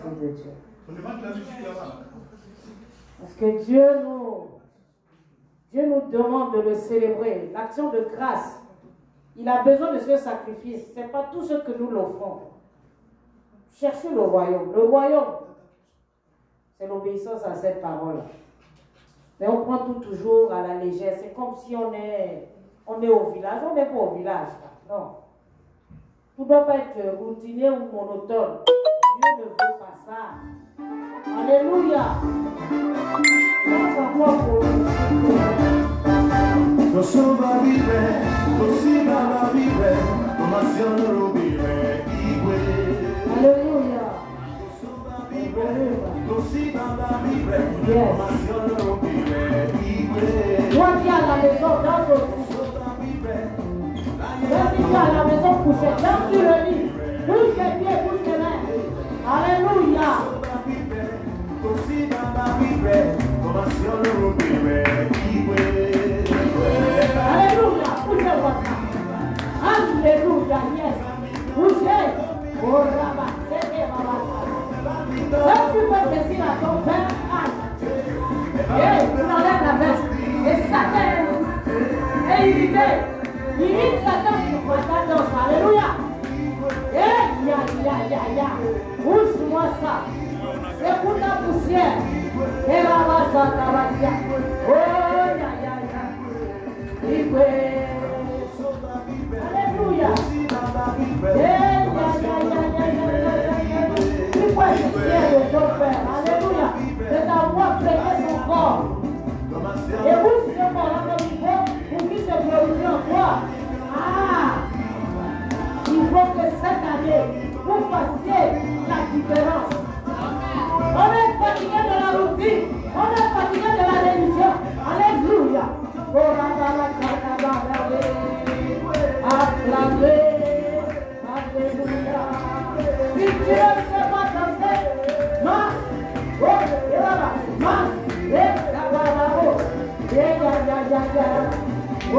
l'Esprit de Dieu. Parce que Dieu nous demande de le célébrer. L'action de grâce, il a besoin de ce sacrifice. Ce n'est pas tout ce que nous l'offrons. Cherchez le royaume. Le royaume, c'est l'obéissance à cette parole. Mais on prend tout toujours à la légère. C'est comme si on est au village. On n'est pas au village. Non. Tout ne doit pas être routinier ou monotone. Dieu ne veut pas ça. Alléluia. Alléluia. Yes. Toi qui es à la maison, dans ton si tu es à la maison couché, dans sur le lit, bouge les pieds, bouge les mains. Alléluia. Alléluia. Bougez votre âme. Alléluia. Yes. Bougez. Oh, Rabba. C'est quand tu fais plaisir à ton père, tu enlèves la veste. Et Satan est irrité. Il irrite Satan pour ta danse. Alléluia. Bouge-moi ça. C'est pour ta poussière. Et la base ta vadia. Oh, alléluia. Pourquoi je suis fier de ton Père? Alléluia. De t'avoir prêté son corps. Et vous, ce corps-là, comme il faut, pour qu'il se glorifie en toi. Il faut que cette année, vous fassiez la différence. On est fatigué de la routine. On est fatigué de la religion. Alléluia. Acclamez. Alléluia. Si tu ne sais pas danser, marche. Oh, et voilà. Marche. Et là-bas. Oh,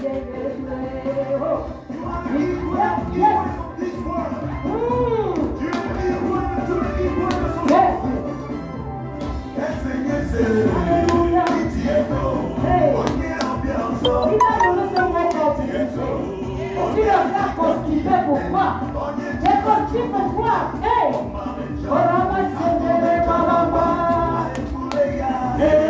yes. Alléluia. Hey. Il a donné ce mot constipé. Tu le fais constipé pourquoi? C'est constipé pourquoi? Hey. On ramasse les balabas. Hey.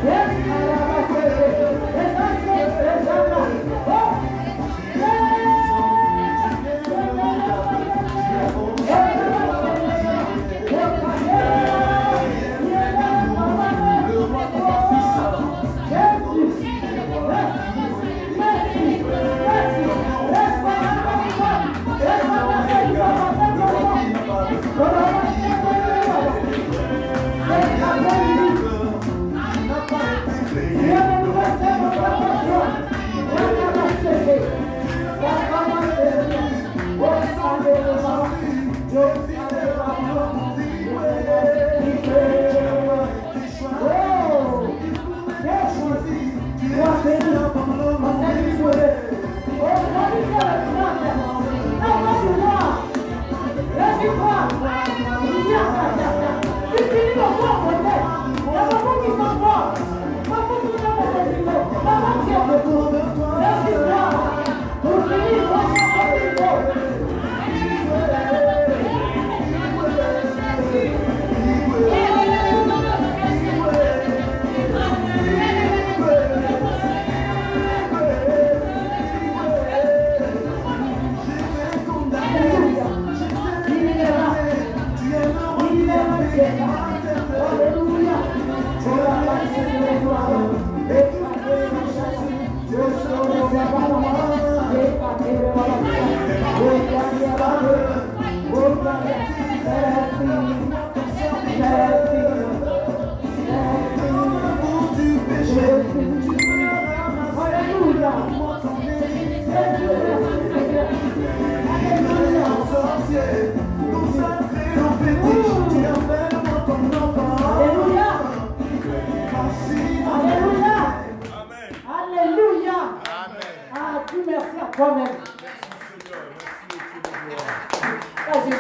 Yes. toi-même.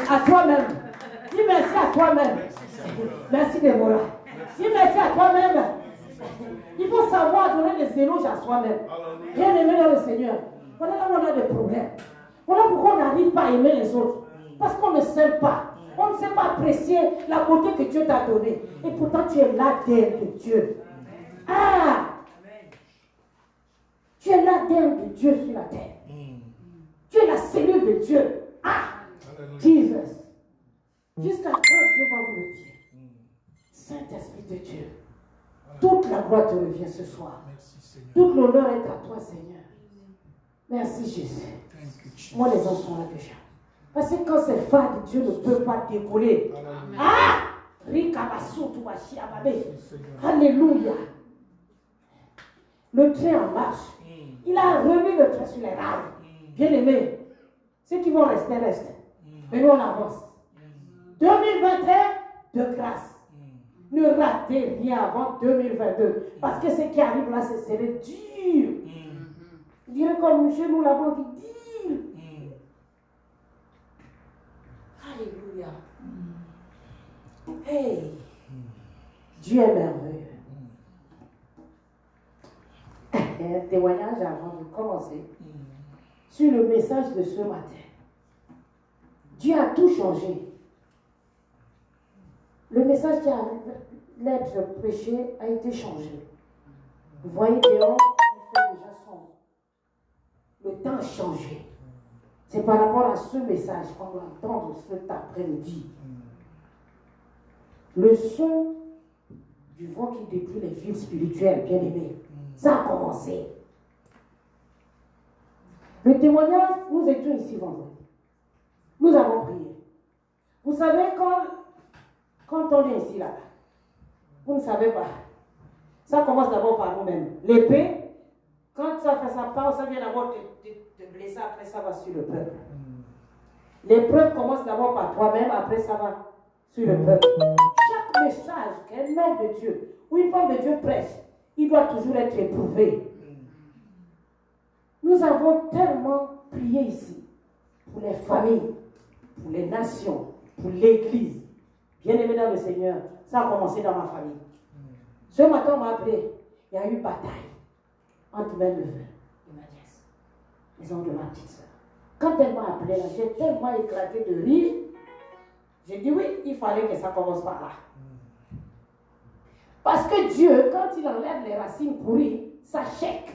À toi-même. Dis merci à toi-même. Merci Déborah. Dis merci à toi-même. Il faut savoir donner des éloges à soi-même. Bien aimé dans le Seigneur. Voilà là où on a des problèmes. Voilà pourquoi on n'arrive pas à aimer les autres. Parce qu'on ne s'aime pas. On ne sait pas apprécier la beauté que Dieu t'a donnée. Et pourtant tu es l'ADN de Dieu. Ah! Tu es l'ADN de Dieu sur la terre. Tu es la cellule de Dieu. Ah! Jesus. Jusqu'à quand Dieu va vous le dire? Saint-Esprit de Dieu. Toute la gloire te revient ce soir. Toute l'honneur est à toi, Seigneur. Merci, Jésus. Moi, les enfants là que j'aime. Parce que quand c'est fade, Dieu ne peut pas décoller. Ah! Alléluia. Le train en marche. Il a remis le train sur les rails. Bien aimé. Ceux qui vont rester, restent. Mais nous, on avance. 2021, de grâce. Ne ratez rien avant 2022. Parce que ce qui arrive là, c'est dur. Je dirais comme chez nous là-bas, on dit dur. Alléluia. Hey. Dieu est merveilleux. Un témoignage avant de commencer sur le message de ce matin. Dieu a tout changé. Le message qui allait être prêché a été changé. Vous voyez dehors, il fait déjà sombre. Le temps a changé. C'est par rapport à ce message qu'on va entendre cet après-midi. Le son du vent qui détruit les villes spirituelles, bien aimés. Ça a commencé. Le témoignage, nous étions ici vendredi. Nous avons prié. Vous savez, quand on est ici, là, vous ne savez pas. Ça commence d'abord par nous-mêmes. L'épée, quand ça fait sa part, ça vient d'abord te blesser, après ça va sur le peuple. L'épreuve commence d'abord par toi-même, après ça va sur le peuple. Chaque message qu'un homme de Dieu ou une femme de Dieu prêche, il doit toujours être éprouvé. Nous avons tellement prié ici pour les familles, pour les nations, pour l'Église. Bien-aimé dans le Seigneur, ça a commencé dans ma famille. Ce matin, on m'a appelé. Il y a eu bataille entre mes neveux et ma nièce. Ils ont de ma petite soeur. Quand elle m'a appelé, j'ai tellement éclaté de rire. J'ai dit oui, il fallait que ça commence par là. Parce que Dieu, quand il enlève les racines pourries, ça chèque.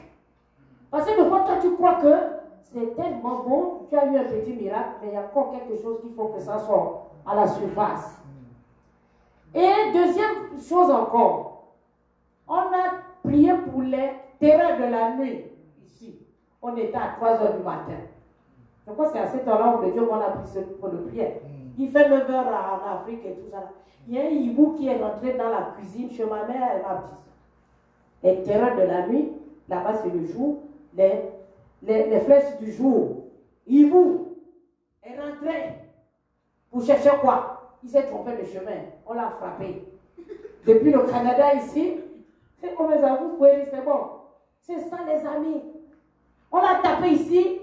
Parce que des fois, toi, tu crois que c'est tellement bon, tu as eu un petit miracle, mais il y a encore quelque chose qu'il faut que ça sorte à la surface. Et deuxième chose encore, on a prié pour les terreurs de la nuit, ici. On était à 3h du matin. Je crois que c'est à cette heure-là où Dieu qu'on a pris pour le prière. Il fait 9h en Afrique et tout ça. Il y a un hibou qui est rentré dans la cuisine chez ma mère et ma petite soeur. Les terreurs de la nuit, là-bas c'est le jour, les flèches du jour. Hibou est rentré pour chercher quoi? Il s'est trompé de chemin. On l'a frappé. Depuis le Canada ici, c'est comme les avous, c'est bon. C'est ça les amis. On l'a tapé ici,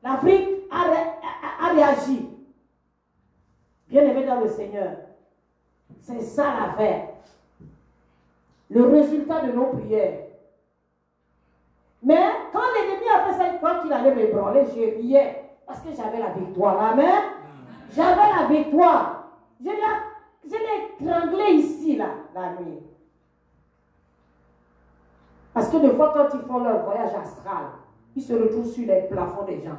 l'Afrique a réagi. Bien aimé dans le Seigneur. C'est ça l'affaire. Le résultat de nos prières. Mais quand l'ennemi a fait ça, il croit qu'il allait me branler, je riais. Parce que j'avais la victoire. Amen. J'avais la victoire. Je l'ai étranglé ici, là, la nuit. Parce que des fois, quand ils font leur voyage astral, ils se retrouvent sur les plafonds des gens.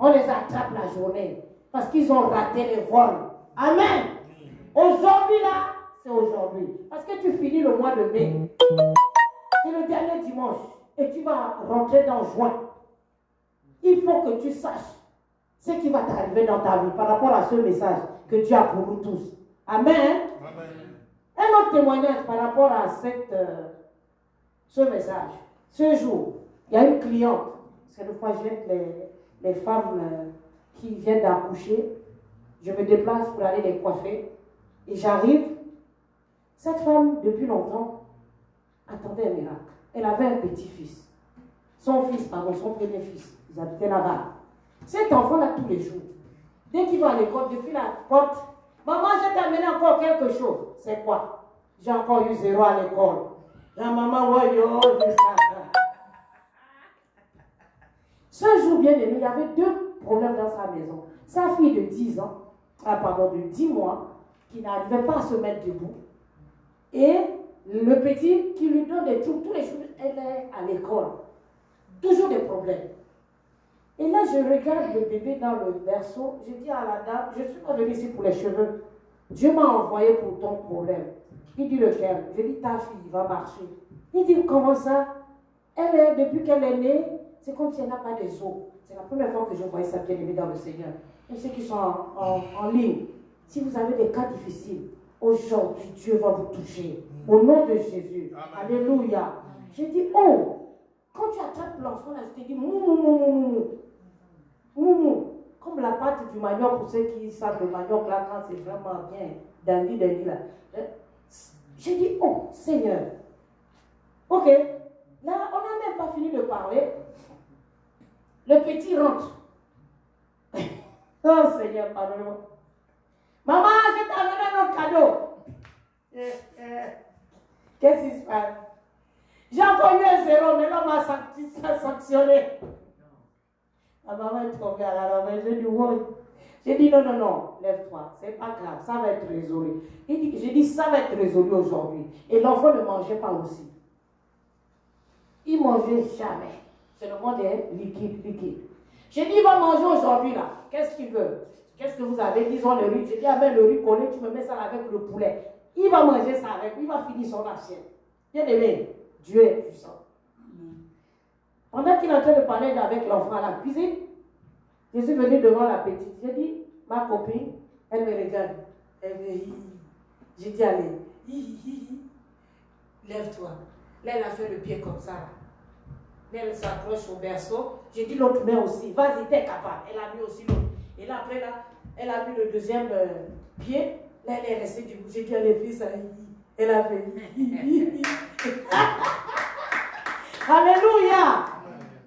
On les attrape la journée. Parce qu'ils ont raté les vols. Amen. Aujourd'hui, là, c'est aujourd'hui. Parce que tu finis le mois de mai. C'est le dernier dimanche. Et tu vas rentrer dans juin. Il faut que tu saches ce qui va t'arriver dans ta vie par rapport à ce message que Dieu a pour nous tous. Amen. Amen. Un autre témoignage par rapport à ce message. Ce jour, il y a une cliente. C'est le fois j'aide les femmes qui viennent d'accoucher. Je me déplace pour aller les coiffer. Et j'arrive. Cette femme, depuis longtemps, attendait un miracle. Elle avait un petit-fils. Son premier fils. Vous habitez là-bas. Cet enfant-là, tous les jours, dès qu'il va à l'école, depuis la porte, maman, je t'ai amené encore quelque chose. C'est quoi? J'ai encore eu 0 à l'école. La maman, ouais, yo, ce jour, bien aimé, il y avait 2 problèmes dans sa maison. Sa fille de 10 ans, de 10 mois, qui n'arrivait pas à se mettre debout. Et le petit qui lui donne des trucs tous les jours, elle est à l'école. Toujours des problèmes. Et là, je regarde le bébé dans le berceau. Je dis à la dame, je ne suis pas venue ici pour les cheveux. Dieu m'a envoyé pour ton problème. Il dit lequel? Je dis ta fille va marcher. Il dit comment ça? Elle est, depuis qu'elle est née, c'est comme si elle n'a pas des os. C'est la première fois que je voyais ça bien aimé dans le Seigneur. Et ceux qui sont en ligne, si vous avez des cas difficiles, aujourd'hui Dieu va vous toucher. Au nom de Jésus. Amen. Alléluia. J'ai dit, oh, quand tu attrapes l'enfant là, je te dis, moumou. Comme la pâte du manioc, pour ceux qui savent le manioc là, quand c'est vraiment bien, dandy là. J'ai dit, oh, Seigneur. Ok. Là, on n'a même pas fini de parler. Le petit rentre. Oh, Seigneur, pardonne-moi. Maman, je t'ai amené un autre cadeau. Qu'est-ce qui se passe? J'ai encore eu un 0, mais l'homme m'a sanctionné. La maman est tombée à la maman. J'ai dit, oui. J'ai dit, non, lève-toi. C'est pas grave, ça va être résolu. J'ai dit, ça va être résolu aujourd'hui. Et l'enfant ne mangeait pas aussi. Il ne mangeait jamais. C'est le monde est liquide. J'ai dit, il va manger aujourd'hui là. Qu'est-ce qu'il veut? Qu'est-ce que vous avez? Disons le riz. J'ai dit, avec le riz collé, tu me mets ça avec le poulet. Il va manger ça avec, il va finir son assiette. Bien aimé, Dieu est puissant. Pendant qu'il est en train de parler avec l'enfant à la cuisine, je suis venue devant la petite. J'ai dit, ma copine, elle me regarde. Elle me dit, j'ai dit, allez, lève-toi. Là, elle a fait le pied comme ça. Là, elle s'accroche au berceau. J'ai dit, l'autre main aussi. Vas-y, t'es capable. Elle a mis aussi l'autre. Et là, après, là, elle a mis le deuxième pied. Là, elle est restée du coup. J'ai dit, allez, fils, elle a fait. Alléluia.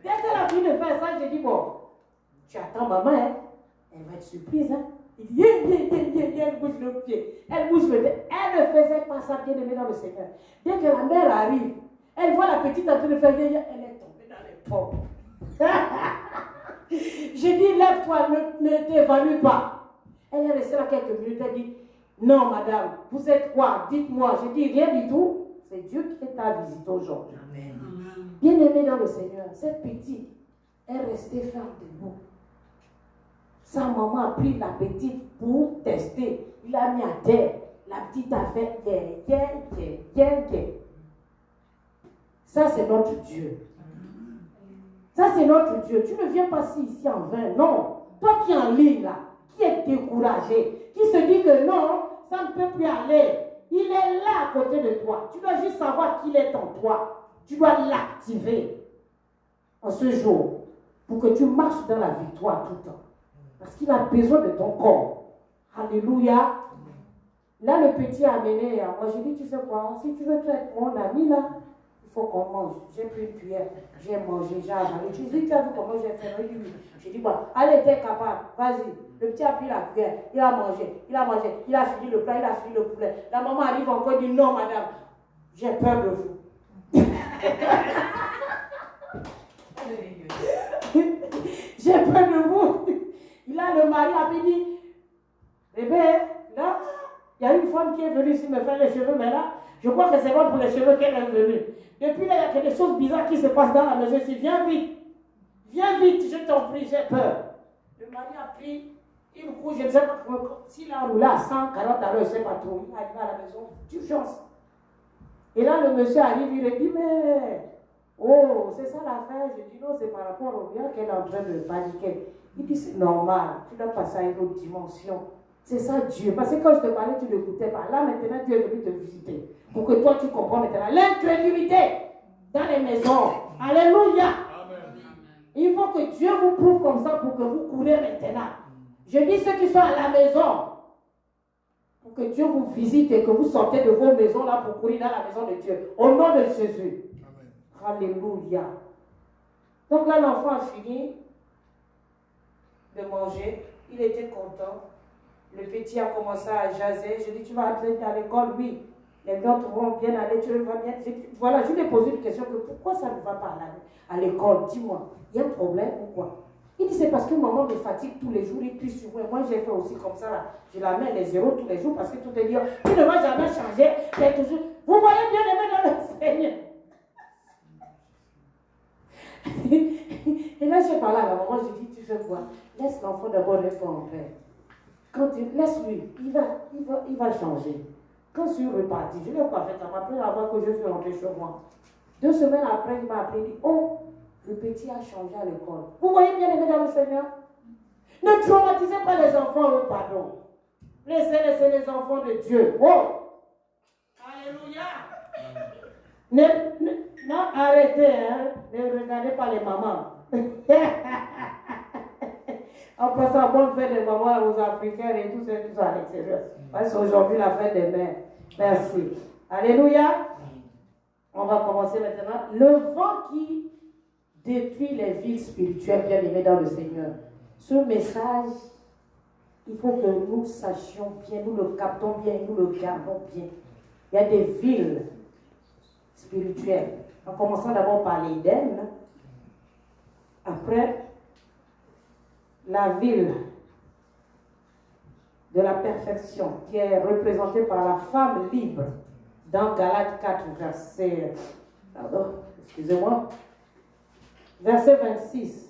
Dès qu'elle a fini de faire ça, j'ai dit, bon, tu attends maman, hein? Elle va être surprise. Hein? Il dit, elle bouge le pied. Elle bouge le pied. Elle ne faisait pas ça, bien aimé dans le Seigneur. Dès que la mère arrive, elle voit la petite en train de faire, elle est tombée dans les pommes. J'ai dit, lève-toi, ne t'évalue pas. Elle est restée là quelques minutes, elle dit, non madame, vous êtes quoi? Dites-moi. J'ai dit, rien du tout. C'est Dieu qui t'a visité aujourd'hui. Bien aimé dans le Seigneur, cette petite est restée ferme debout. Sa maman a pris la petite pour tester. Il a mis à terre. La petite a fait Ça, c'est notre Dieu. Ça, c'est notre Dieu. Tu ne viens pas ici en vain. Non. Toi qui es en ligne là, qui est découragé, qui se dit que non, ça ne peut plus aller. Il est là à côté de toi. Tu dois juste savoir qu'il est en toi. Tu dois l'activer en ce jour pour que tu marches dans la victoire tout le temps. Parce qu'il a besoin de ton corps. Alléluia. Là, le petit a amené à moi. J'ai dit, tu sais quoi, si tu veux être mon ami là, il faut qu'on mange. J'ai pris une cuillère, j'ai mangé, j'ai avalé. Tu dis, tu as vu comment j'ai fait? J'ai dit, bon, allez, t'es capable, vas-y. Le petit a pris la cuillère, il a mangé, il a fini le plat, il a fini le poulet. La maman arrive encore et dit, non madame, j'ai peur de vous. J'ai peur de vous. Il a le mari a dit, bébé, là, il y a une femme qui est venue ici me faire les cheveux, mais là, je crois que c'est pas pour les cheveux qu'elle est venue. Depuis là, il y a des choses bizarres qui se passent dans la maison ici. Viens vite, je t'en prie, j'ai peur. Le mari a pris une couche, je ne sais pas s'il a roulé à 140 à l'heure, je ne sais pas trop. Il arrive à la maison, d'urgence. Et là, le monsieur arrive, il lui dit, mais, oh, c'est ça l'affaire. Je dis, non, c'est par rapport au bien qu'elle est en train de paniquer. Il dit, c'est normal, tu dois passer à une autre dimension. C'est ça Dieu. Parce que quand je te parlais, tu n'écoutais pas. Là, maintenant, Dieu est venu te visiter. Pour que toi, tu comprends maintenant l'incrédulité dans les maisons. Alléluia. Amen. Il faut que Dieu vous prouve comme ça pour que vous courez maintenant. Je dis ceux qui sont à la maison, pour que Dieu vous visite et que vous sortez de vos maisons là pour courir dans la maison de Dieu. Au nom de Jésus. Amen. Alléluia. Donc là, l'enfant a fini. de manger. Il était content. Le petit a commencé à jaser. Je dis, tu vas aller à l'école? Oui. Les autres vont bien aller, tu vas bien. Voilà, je lui ai posé une question, que pourquoi ça ne va pas à l'école? Dis-moi, il y a un problème ou quoi? Il dit, c'est parce que maman me fatigue tous les jours, il prie sur moi. Moi, j'ai fait aussi comme ça, là. Je la mets les zéros tous les jours parce que tout est dit, tu ne vas jamais changer, c'est toujours. Vous voyez bien aimé dans le Seigneur. Et là, j'ai parlé à la maman, je dis, tu fais quoi? Laisse l'enfant d'abord répondre en paix. Quand tu laisses-lui, il va changer. Quand je suis reparti, je l'ai pas fait, ça m'a pris avant que je suis rentré chez moi. 2 semaines après, il m'a appelé, il dit, oh, le petit a changé à l'école. Vous voyez bien aimé dans le Seigneur? Ne traumatisez pas les enfants, oh, pardon. Laissez les enfants de Dieu. Oh! Alléluia! Non, arrêtez, hein. Ne regardez pas les mamans. En passant, bonne fête des mamans aux Africains et tous ceux qui sont à l'extérieur. Parce qu'aujourd'hui, la fête des mères. Merci. Alléluia. On va commencer maintenant. Le vent qui détruit les villes spirituelles, bien aimées dans le Seigneur. Ce message, il faut que nous sachions bien, nous le captons bien, nous le gardons bien. Il y a des villes spirituelles. En commençant d'abord par l'Éden. Après, la ville de la perfection qui est représentée par la femme libre dans Galates 4, verset 26.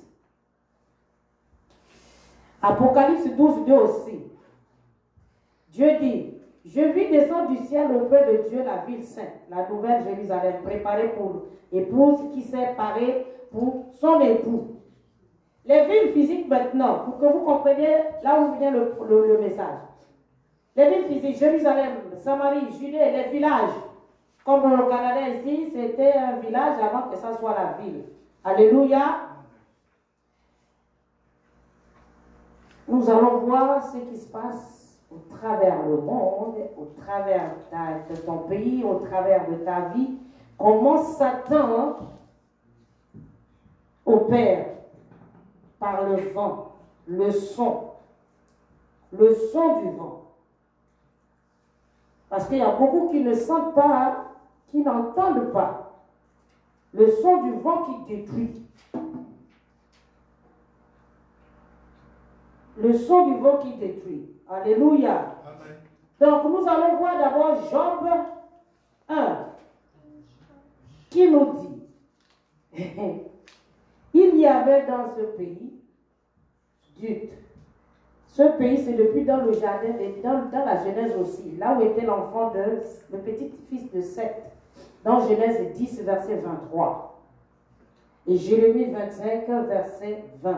Apocalypse 12, 2 aussi. Dieu dit, je vis descendre du ciel auprès de Dieu la ville sainte, la nouvelle Jérusalem, préparée pour l'épouse qui s'est parée pour son époux. Les villes physiques maintenant, pour que vous compreniez là où vient le message. Les villes physiques, Jérusalem, Samarie, Judée, les villages. Comme au Canada ici, c'était un village avant que ça soit la ville. Alléluia. Nous allons voir ce qui se passe au travers le monde, au travers de ton pays, au travers de ta vie. Comment Satan opère par le vent, le son du vent. Parce qu'il y a beaucoup qui ne sentent pas, qui n'entendent pas le son du vent qui détruit. Le son du vent qui détruit. Alléluia. Amen. Donc nous allons voir d'abord Job 1 qui nous dit il y avait dans ce pays Dut. Ce pays, c'est depuis dans le jardin, dans la Genèse aussi, là où était l'enfant le petit-fils de Seth, dans Genèse 10, verset 23. Et Jérémie 25, verset 20.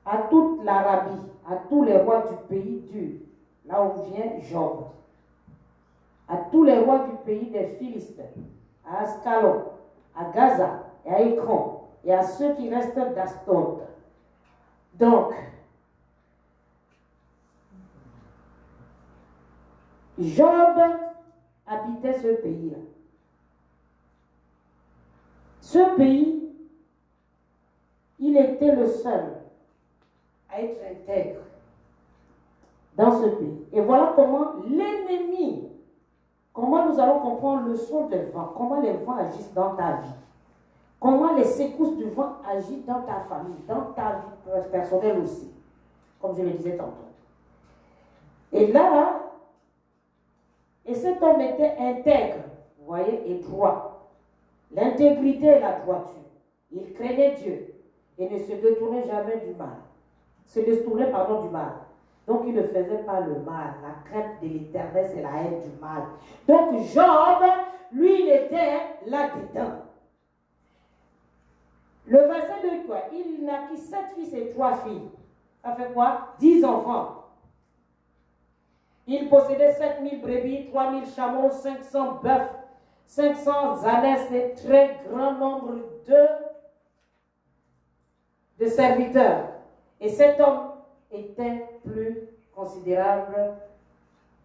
À toute l'Arabie, à tous les rois du pays Dut, là où vient Job. À tous les rois du pays des Philistins, à Ascalon, à Gaza et à Écron, et à ceux qui restent d'Astod. Donc, Job habitait ce pays-là. Ce pays, il était le seul à être intègre dans ce pays. Et voilà comment l'ennemi, comment nous allons comprendre le son des vents, comment les vents agissent dans ta vie, comment les secousses du vent agissent dans ta famille, dans ta vie personnelle aussi, comme je le disais tantôt. Et là, et cet homme était intègre, vous voyez, et droit. L'intégrité et la droiture. Il craignait Dieu et ne se détournait jamais du mal. Se détournait, pardon, du mal. Donc il ne faisait pas le mal. La crainte de l'Éternel, c'est la haine du mal. Donc Job, lui, il était là-dedans. Le verset de quoi? Il naquit 7 fils et 3 filles. Ça fait quoi? 10 enfants. Il possédait 7000 brebis, 3000 chameaux, 500 bœufs, 500 ânesses et très grand nombre de serviteurs. Et cet homme était plus considérable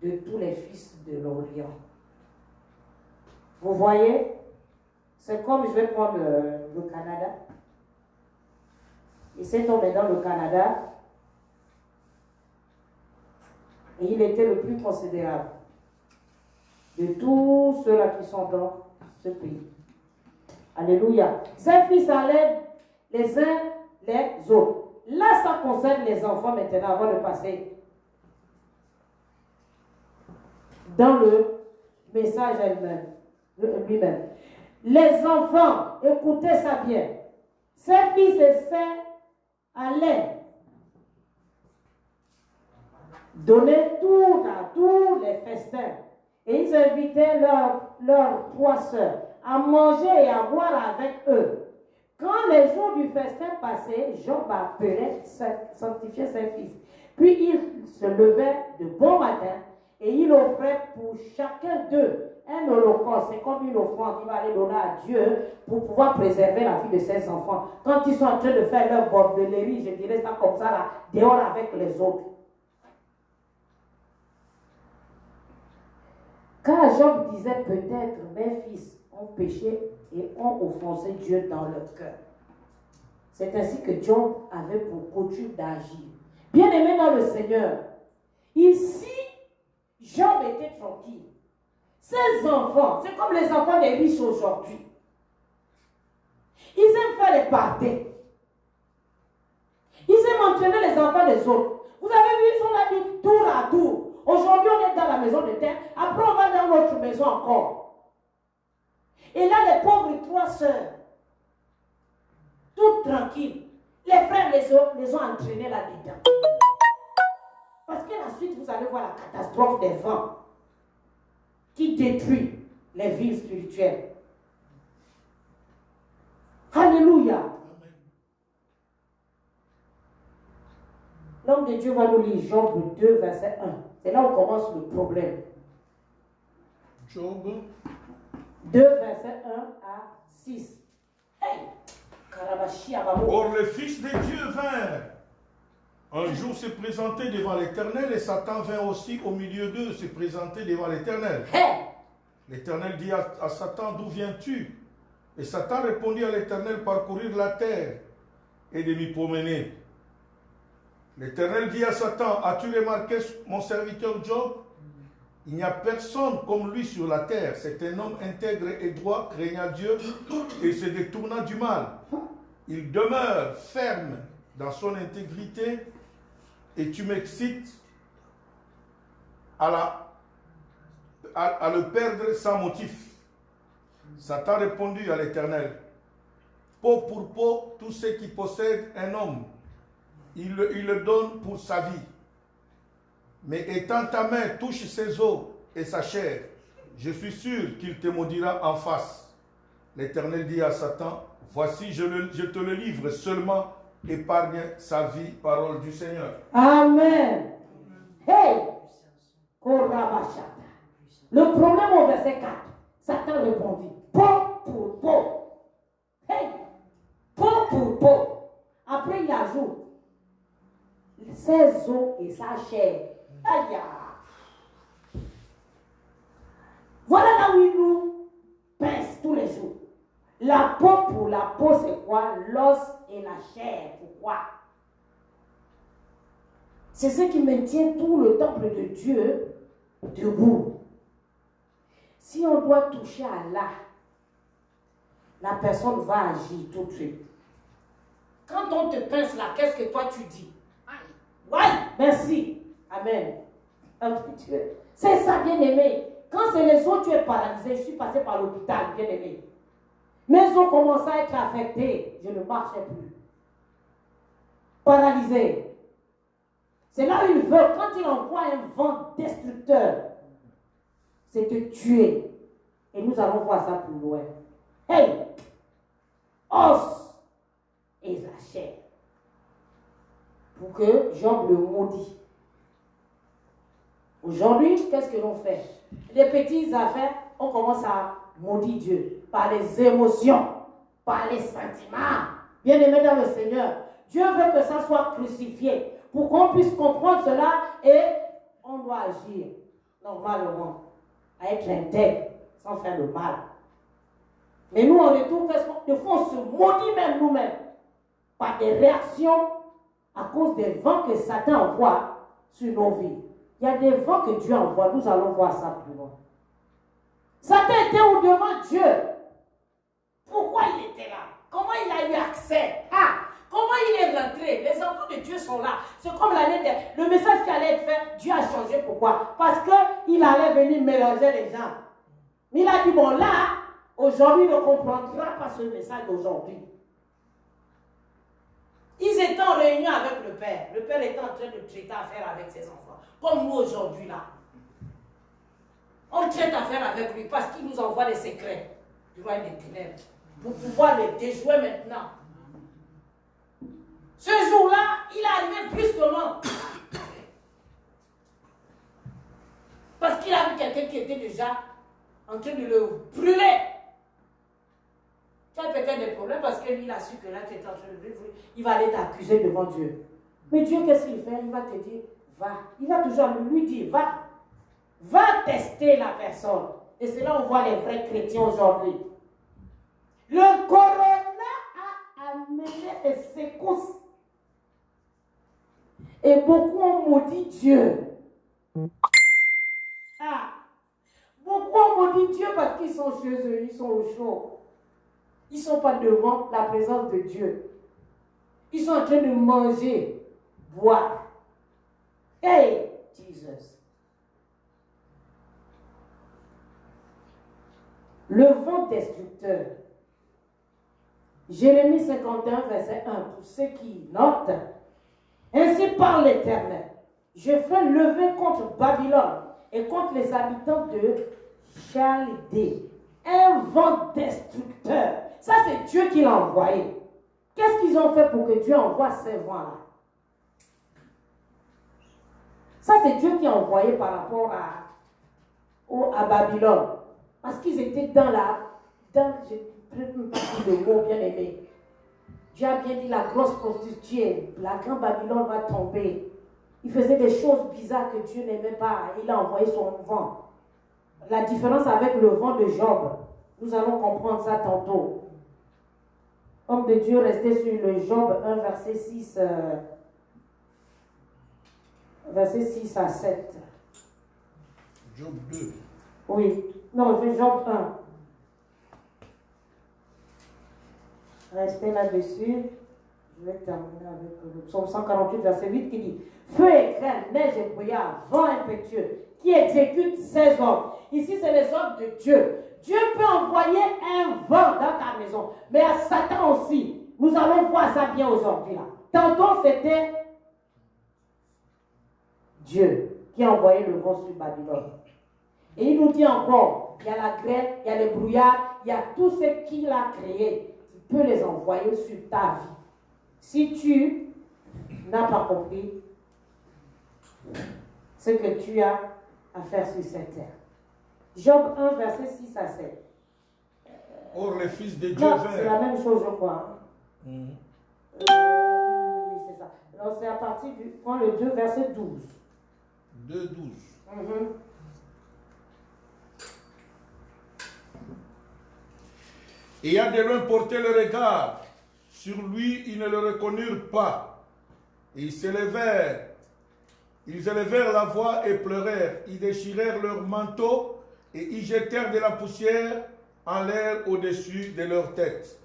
de tous les fils de l'Orient. Vous voyez, c'est comme, je vais prendre le Canada. Et cet homme est dans le Canada. Et il était le plus considérable de tous ceux-là qui sont dans ce pays. Alléluia. Ses fils allaient les uns les autres. Là, ça concerne les enfants maintenant, avant de passer dans le message lui-même. Les enfants, écoutez ça bien. Ses fils et sœurs allaient donner tout à tous les festins. Et ils invitaient leurs 3 sœurs à manger et à boire avec eux. Quand les jours du festin passaient, Job appelait, sanctifiait ses fils. Puis il se levait de bon matin et il offrait pour chacun d'eux un holocauste. C'est comme une offrande qu'il va aller donner à Dieu pour pouvoir préserver la vie de ses enfants. Quand ils sont en train de faire leur bordellerie, je dirais ça comme ça, là, dehors avec les autres. Car Job disait peut-être mes fils ont péché et ont offensé Dieu dans leur cœur. C'est ainsi que Job avait pour coutume d'agir. Bien aimé dans le Seigneur, ici, Job était tranquille. Ses enfants, c'est comme les enfants des riches aujourd'hui. Ils aiment faire les parties. Ils aiment entraîner les enfants des autres. Vous avez vu, ils sont là dit tour à tour. Aujourd'hui, on est dans la maison de terre. Après, on va dans notre maison encore. Et là, les pauvres 3 sœurs, toutes tranquilles, les frères les ont entraînés là-dedans. Parce que la suite, vous allez voir la catastrophe des vents qui détruit les villes spirituelles. Alléluia. L'homme de Dieu va nous lire Job 2, verset 1. C'est là où commence le problème. Job 2, verset 1 à 6. Hey! Or les fils de Dieu vinrent un jour se présenter devant l'Éternel, et Satan vint aussi au milieu d'eux se présenter devant l'Éternel. Hey! L'Éternel dit à Satan, d'où viens-tu? Et Satan répondit à l'Éternel, parcourir la terre et de m'y promener. L'Éternel dit à Satan, as-tu remarqué mon serviteur Job? Il n'y a personne comme lui sur la terre. C'est un homme intègre et droit, craignant Dieu et se détournant du mal. Il demeure ferme dans son intégrité et tu m'excites à le perdre sans motif. Satan répondit à l'Éternel, peau pour peau, tout ce qui possède un homme, il le donne pour sa vie. Mais étant ta main touche ses os et sa chair, je suis sûr qu'il te maudira en face. L'Éternel dit à Satan, voici, je te le livre, seulement épargne sa vie, parole du Seigneur. Amen. Hey! Le problème au verset 4, Satan répondit, peau pour peau. Hey! Peau pour peau. Après, il ajoute, ses os et sa chair. Aïe! Voilà là où il nous pince tous les jours. La peau pour la peau, c'est quoi? L'os et la chair. Pourquoi? C'est ce qui maintient tout le temple de Dieu debout. Si on doit toucher à Allah, la personne va agir tout de suite. Quand on te pince là, qu'est-ce que toi tu dis? Ouais, merci. Amen. C'est ça, bien aimé. Quand c'est les os, tu es paralysé. Je suis passé par l'hôpital, bien aimé. Mes os commencent à être affectés. Je ne marchais plus. Paralysé. C'est là où il veut, quand il envoie un vent destructeur, c'est te tuer. Et nous allons voir ça plus loin. Hey! Os et la chair. Pour que Job le maudit. Aujourd'hui, qu'est-ce que l'on fait? Les petites affaires, on commence à maudire Dieu. Par les émotions, par les sentiments. Bien aimé dans le Seigneur, Dieu veut que ça soit crucifié. Pour qu'on puisse comprendre cela et on doit agir normalement. À être intègre, sans faire le mal. Mais nous, en retour, des fois, on se maudit même nous-mêmes. Par des réactions à cause des vents que Satan envoie sur nos vies. Il y a des vents que Dieu envoie. Nous allons voir ça plus loin. Satan était au-devant de Dieu. Pourquoi il était là? Comment il a eu accès? Comment il est rentré? Les enfants de Dieu sont là. C'est comme l'année dernière. Le message qui allait être fait, Dieu a changé. Pourquoi? Parce qu'il allait venir mélanger les gens. Il a dit, bon là, aujourd'hui, il ne comprendra pas ce message d'aujourd'hui. Ils étaient en réunion avec le Père. Le Père était en train de traiter affaire avec ses enfants. Comme nous aujourd'hui là. On traite affaire avec lui parce qu'il nous envoie les secrets du royaume des ténèbres. Pour pouvoir les déjouer maintenant. Ce jour-là, il est arrivé brusquement. Parce qu'il a vu quelqu'un qui était déjà en train de le brûler. Tu as peut-être des problèmes parce que lui, il a su que là, tu étais en train de brûler. Il va aller t'accuser devant Dieu. Mais Dieu, qu'est-ce qu'il fait? Il va te dire, va. Il va toujours lui dire, va. Va tester la personne. Et c'est là où on voit les vrais chrétiens aujourd'hui. Le corona a amené des secousses. Et beaucoup ont maudit Dieu. Beaucoup ont maudit Dieu parce qu'ils sont chez eux, ils sont au chaud. Ils ne sont pas devant la présence de Dieu. Ils sont en train de manger, boire. Hey, Jesus. Le vent destructeur. Jérémie 51, verset 1. Pour ceux qui notent. Ainsi parle l'Éternel. Je fais lever contre Babylone et contre les habitants de Chaldée un vent destructeur. Ça, c'est Dieu qui l'a envoyé. Qu'est-ce qu'ils ont fait pour que Dieu envoie ces vents-là? Ça, c'est Dieu qui a envoyé par rapport à Babylone. Parce qu'ils étaient je ne peux pas dire le mot bien aimé. Dieu a bien dit la grosse prostituée, la grande Babylone va tomber. Il faisait des choses bizarres que Dieu n'aimait pas. Il a envoyé son vent. La différence avec le vent de Job, nous allons comprendre ça tantôt. Homme de Dieu restait sur le Job 1, verset 6, verset 6 à 7. Job 2. Oui, non, c'est Job 1. Restez là-dessus. Je vais terminer avec le psaume 148, verset 8 qui dit feu et grêle, neige et brouillard, vent impétueux, qui exécute ses ordres. Ici, c'est les ordres de Dieu. Dieu peut envoyer un vent dans ta maison, mais à Satan aussi. Nous allons voir ça bien aujourd'hui. Tantôt, c'était Dieu qui a envoyé le vent sur Babylone. Et il nous dit encore, il y a la grêle, il y a les brouillards, il y a tout ce qu'il a créé. Il peut les envoyer sur ta vie. Si tu n'as pas compris ce que tu as à faire sur cette terre. Job 1, verset 6 à 7. Or, les fils de Dieu C'est la même chose, je crois. Oui, c'est ça. Donc, c'est à partir du point le 2, verset 12. 2, 12. Et à de loin porter le regard. Sur lui, ils ne le reconnurent pas. Et ils élevèrent la voix et pleurèrent. Ils déchirèrent leurs manteaux et ils jetèrent de la poussière en l'air au-dessus de leur tête.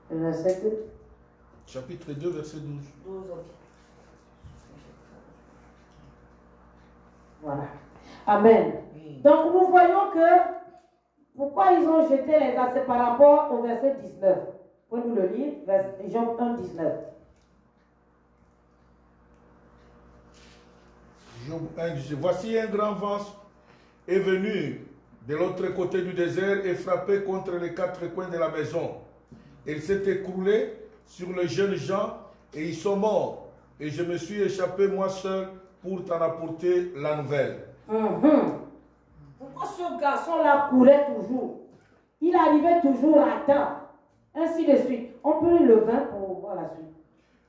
Verset 2. Chapitre 2, verset 12. 12, ok. Voilà. Amen. Donc nous voyons que pourquoi ils ont jeté les versets par rapport au verset 19. Pouvez-nous le lire? Jean 1, 19. Job 1, 19. Voici un grand vent est venu de l'autre côté du désert et frappé contre les quatre coins de la maison. Il s'est écroulé sur les jeunes gens et ils sont morts. Et je me suis échappé moi seul pour t'en apporter la nouvelle. Pourquoi ce garçon-là courait toujours? Il arrivait toujours à temps. Ainsi de suite. On peut le 20 pour voir la suite.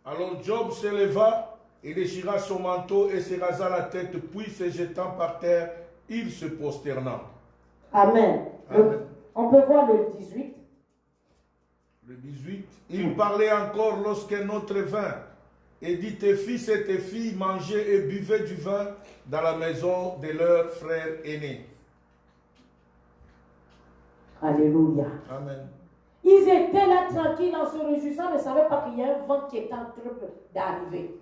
Alors Job se leva et déchira son manteau et se rasa la tête, puis se jetant par terre, il se prosterna. Amen. On peut voir le 18. Le 18. Il parlait encore lorsqu'un autre vint et dit, tes fils et tes filles mangeaient et buvaient du vin dans la maison de leur frère aîné. Alléluia. Amen. Ils étaient là tranquilles en se réjouissant, mais ne savaient pas qu'il y a un vent qui était en train d'arriver.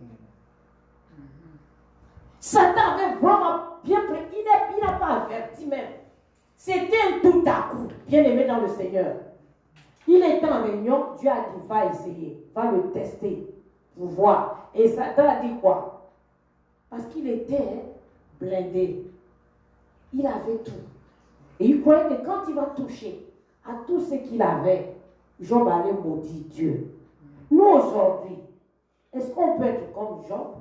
Satan avait vraiment bien pris, il n'a pas averti même. C'était un tout à coup, bien aimé dans le Seigneur. Il était en réunion, Dieu a dit, va essayer, va le tester, pour voir. Et Satan a dit quoi? Parce qu'il était blindé. Il avait tout. Et il croyait que quand il va toucher à tout ce qu'il avait, Job allait maudire Dieu. Nous aujourd'hui, est-ce qu'on peut être comme Job?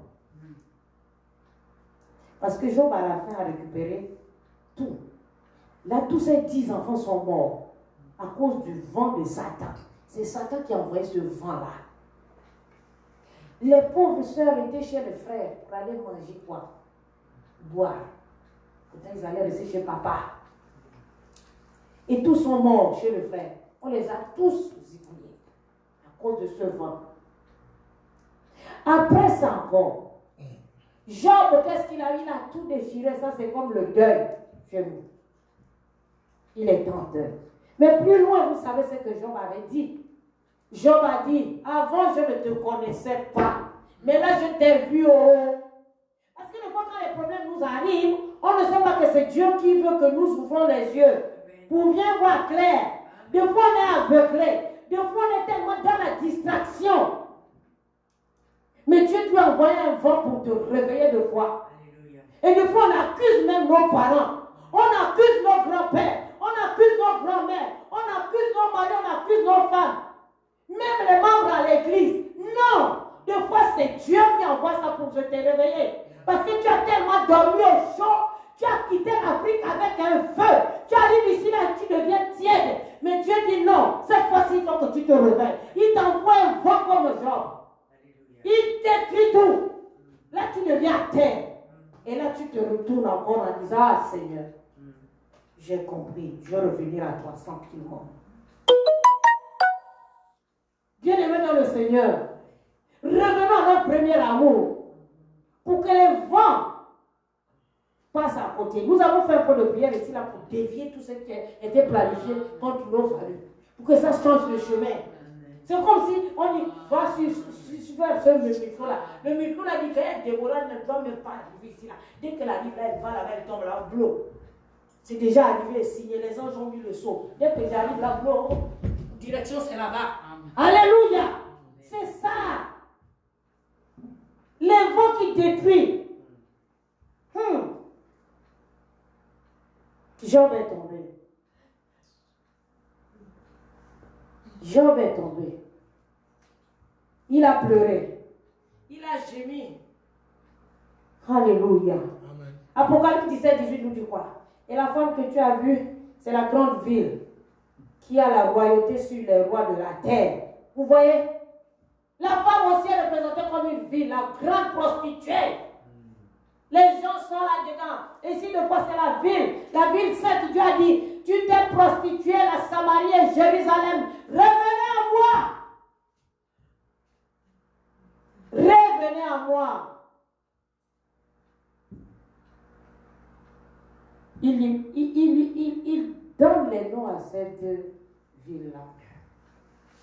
Parce que Job à la fin a récupéré tout. Là, tous ses 10 enfants sont morts à cause du vent de Satan. C'est Satan qui a envoyé ce vent-là. Les pauvres sœurs étaient chez le frère pour aller manger quoi? Boire. Pourtant, ils allaient rester chez papa. Et tous sont morts chez le frère. On les a tous zigouillés à cause de ce vent. Après ça encore, Job, qu'est-ce qu'il a eu? Il a tout déchiré. Ça, c'est comme le deuil chez nous. Il est en deuil. Mais plus loin, vous savez ce que Job avait dit. Job a dit, avant, je ne te connaissais pas. Mais là, je t'ai vu au... Parce que des fois, quand les problèmes nous arrivent, on ne sait pas que c'est Dieu qui veut que nous ouvrons les yeux pour bien voir clair. Des fois, on est aveuglé. Des fois, on est tellement dans la distraction. Mais Dieu lui a envoyé un vent pour te réveiller de foi. Et des fois, on accuse même nos parents. On accuse nos grands-pères. On accuse nos grands-mères. On accuse nos maris. On accuse nos femmes. Même les membres à l'église. Non. Des fois, c'est Dieu qui envoie ça pour te réveiller. Parce que tu as tellement dormi au chaud. Tu as quitté l'Afrique avec un feu. Tu arrives ici, là, tu deviens tiède. Mais Dieu dit non. Cette fois-ci, il faut que tu te réveilles. Il t'envoie un vent comme Job. Il détruit tout. Là, tu deviens à terre. Et là, tu te retournes encore en disant, ah Seigneur, j'ai compris. Je vais revenir à toi tranquillement. Bien-aimés dans le Seigneur, revenons à notre premier amour. Pour que les vents passent à côté. Nous avons fait un peu de prière ici là pour dévier tout ce qui était planifié contre nos familles. Pour que ça change le chemin. C'est comme si on y va sur le micro là. Le micro là dit que Déborah ne doit même pas arriver ici là. Dès qu'elle arrive là, elle va là-bas, elle tombe là, blow. C'est déjà arrivé, signé, les anges ont mis le saut. Dès que j'arrive là, blow, direction c'est là-bas. Alléluia. C'est ça. Les vents qui détruisent. Job est tombé. Job est tombé. Il a pleuré. Il a gémi. Alléluia. Amen. Apocalypse 17, 18 nous dit quoi? Et la femme que tu as vue, c'est la grande ville qui a la royauté sur les rois de la terre. Vous voyez? La femme aussi est représentée comme une ville, la grande prostituée. Les gens sont là-dedans. Et si de fois c'est la ville sainte, Dieu a dit, tu t'es prostituée, la Samarie et Jérusalem. Revenez à moi. Revenez à moi. Il donne les noms à cette ville-là.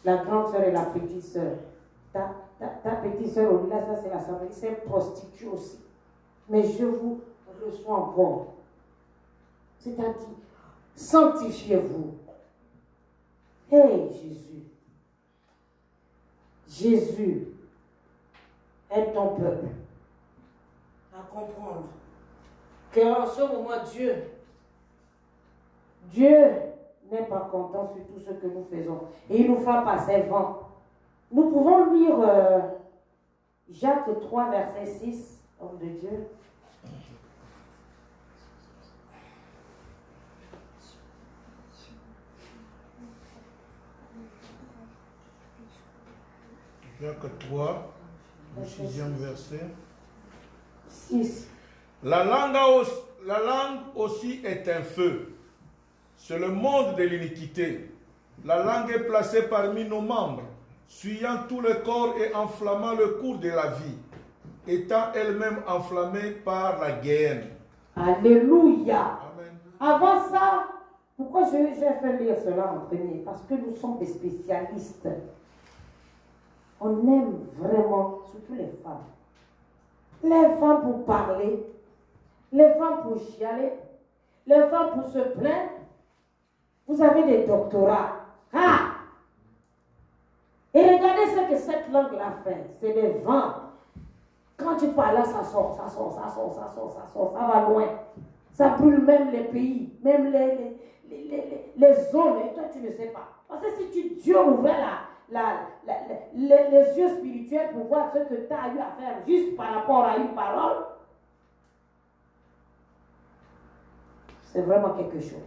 La grande sœur et la petite sœur. Ta petite sœur, au-delà, ça c'est la Samarie, c'est une prostituée aussi. Mais je vous reçois encore. C'est-à-dire, sanctifiez-vous. Hey Jésus. Jésus aide ton peuple à comprendre qu'en ce moment, Dieu n'est pas content sur tout ce que nous faisons. Et il nous fera passer vent. Nous pouvons lire Jacques 3, verset 6, homme de Dieu. Jacques 3, le 6e verset. 6. La langue aussi est un feu. C'est le monde de l'iniquité. La langue est placée parmi nos membres suyant tout le corps et enflammant le cours de la vie, étant elle-même enflammée par la guerre. Alléluia. Amen. Avant ça, pourquoi j'ai fait lire cela en premier? Parce que nous sommes des spécialistes. On aime vraiment, surtout les femmes. Les femmes pour parler, les femmes pour chialer, les femmes pour se plaindre. Vous avez des doctorats. Ah! Et regardez ce que cette langue-là fait. C'est des vents. Quand tu parles là, ça sort, ça sort, ça sort, ça sort, ça sort, ça va loin. Ça brûle même les pays, même les zones. Et toi, tu ne sais pas. Parce que si Dieu ouvert les yeux spirituels pour voir ce que tu as eu à faire juste par rapport à une parole, c'est vraiment quelque chose.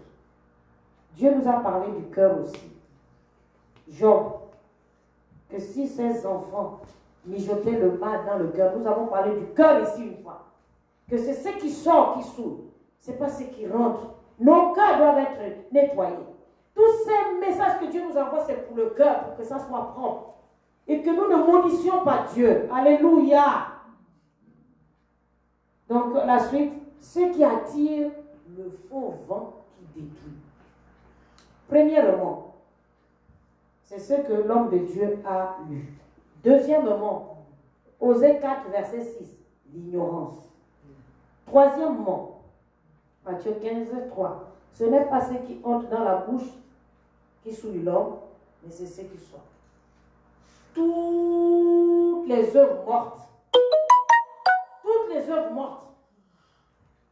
Dieu nous a parlé du cœur aussi. Job, que si ses enfants mijotaient le mal dans le cœur, nous avons parlé du cœur ici une fois, que c'est ce qui sort qui saoule, c'est pas ce qui rentre. Nos cœurs doivent être nettoyés. Tous ces messages que Dieu nous envoie, c'est pour le cœur, pour que ça soit propre. Et que nous ne maudissions pas Dieu. Alléluia. Donc la suite, ce qui attire le faux vent qui détruit. Premièrement, c'est ce que l'homme de Dieu a lu. Deuxièmement, Osée 4, verset 6, l'ignorance. Troisièmement, Matthieu 15, 3, ce n'est pas ce qui entre dans la bouche qui souille l'homme, mais c'est ce qui sort. Toutes les œuvres mortes,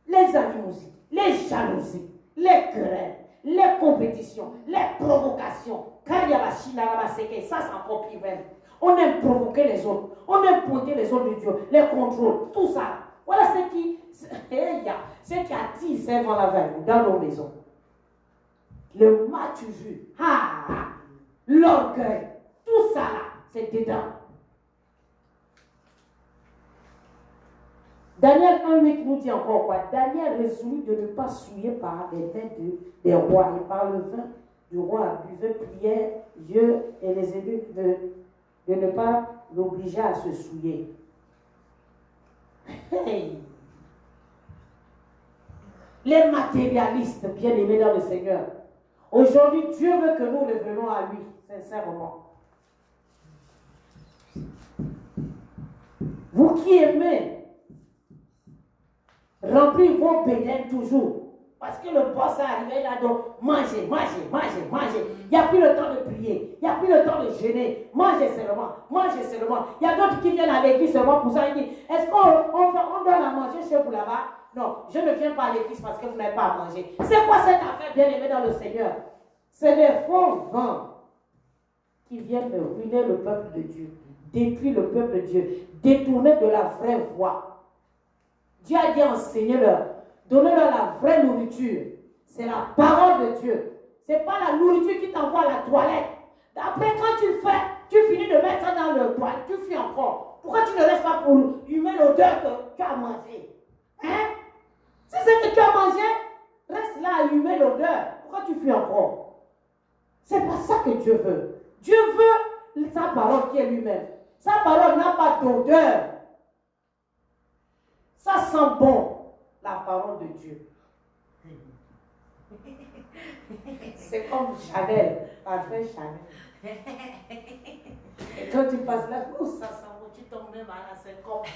les animosités, les jalousies, les querelles, les compétitions, les provocations, ça c'est encore pire même. On aime provoquer les autres, on aime pointer les autres de Dieu, les contrôles, tout ça. Voilà ce qui attire ces vents-là dans nos maisons. Le match vu, l'orgueil, tout ça là, c'est dedans. Daniel 1,8 nous dit encore quoi? Daniel résolut de ne pas souiller par les mains des rois et par le vin du roi buvait, priait Dieu et les eunuques de ne pas l'obliger à se souiller. Hey. Les matérialistes bien-aimés dans le Seigneur. Aujourd'hui, Dieu veut que nous revenions à lui, sincèrement. Vous qui aimez remplir vos bédaines toujours, parce que le boss est arrivé là, donc mangez. Il n'y a plus le temps de prier, il n'y a plus le temps de jeûner. Mangez seulement. Il y a d'autres qui viennent à l'église seulement pour ça. Ils disent, est-ce qu'on doit la manger chez vous là-bas? Non, je ne viens pas à l'église parce que vous n'avez pas à manger. C'est quoi cette affaire bien-aimée dans le Seigneur? C'est des faux vents qui viennent ruiner le peuple de Dieu, détruire le peuple de Dieu, détourner de la vraie voie. Dieu a dit enseignez-leur, donnez-leur la vraie nourriture. C'est la parole de Dieu. Ce n'est pas la nourriture qui t'envoie à la toilette. Après, quand tu le fais, tu finis de mettre ça dans le toilette, tu fuis encore. Pourquoi tu ne restes pas pour humer l'odeur que tu as mangé? Hein? Si c'est que tu as mangé, reste là à humer l'odeur. Pourquoi tu fuis encore? C'est pas ça que Dieu veut. Dieu veut sa parole qui est lui-même. Sa parole n'a pas d'odeur. Ça sent bon, la parole de Dieu. C'est comme Chanel, parfum Chanel. Et quand tu passes là, ça sent bon, tu tombes même à la 50.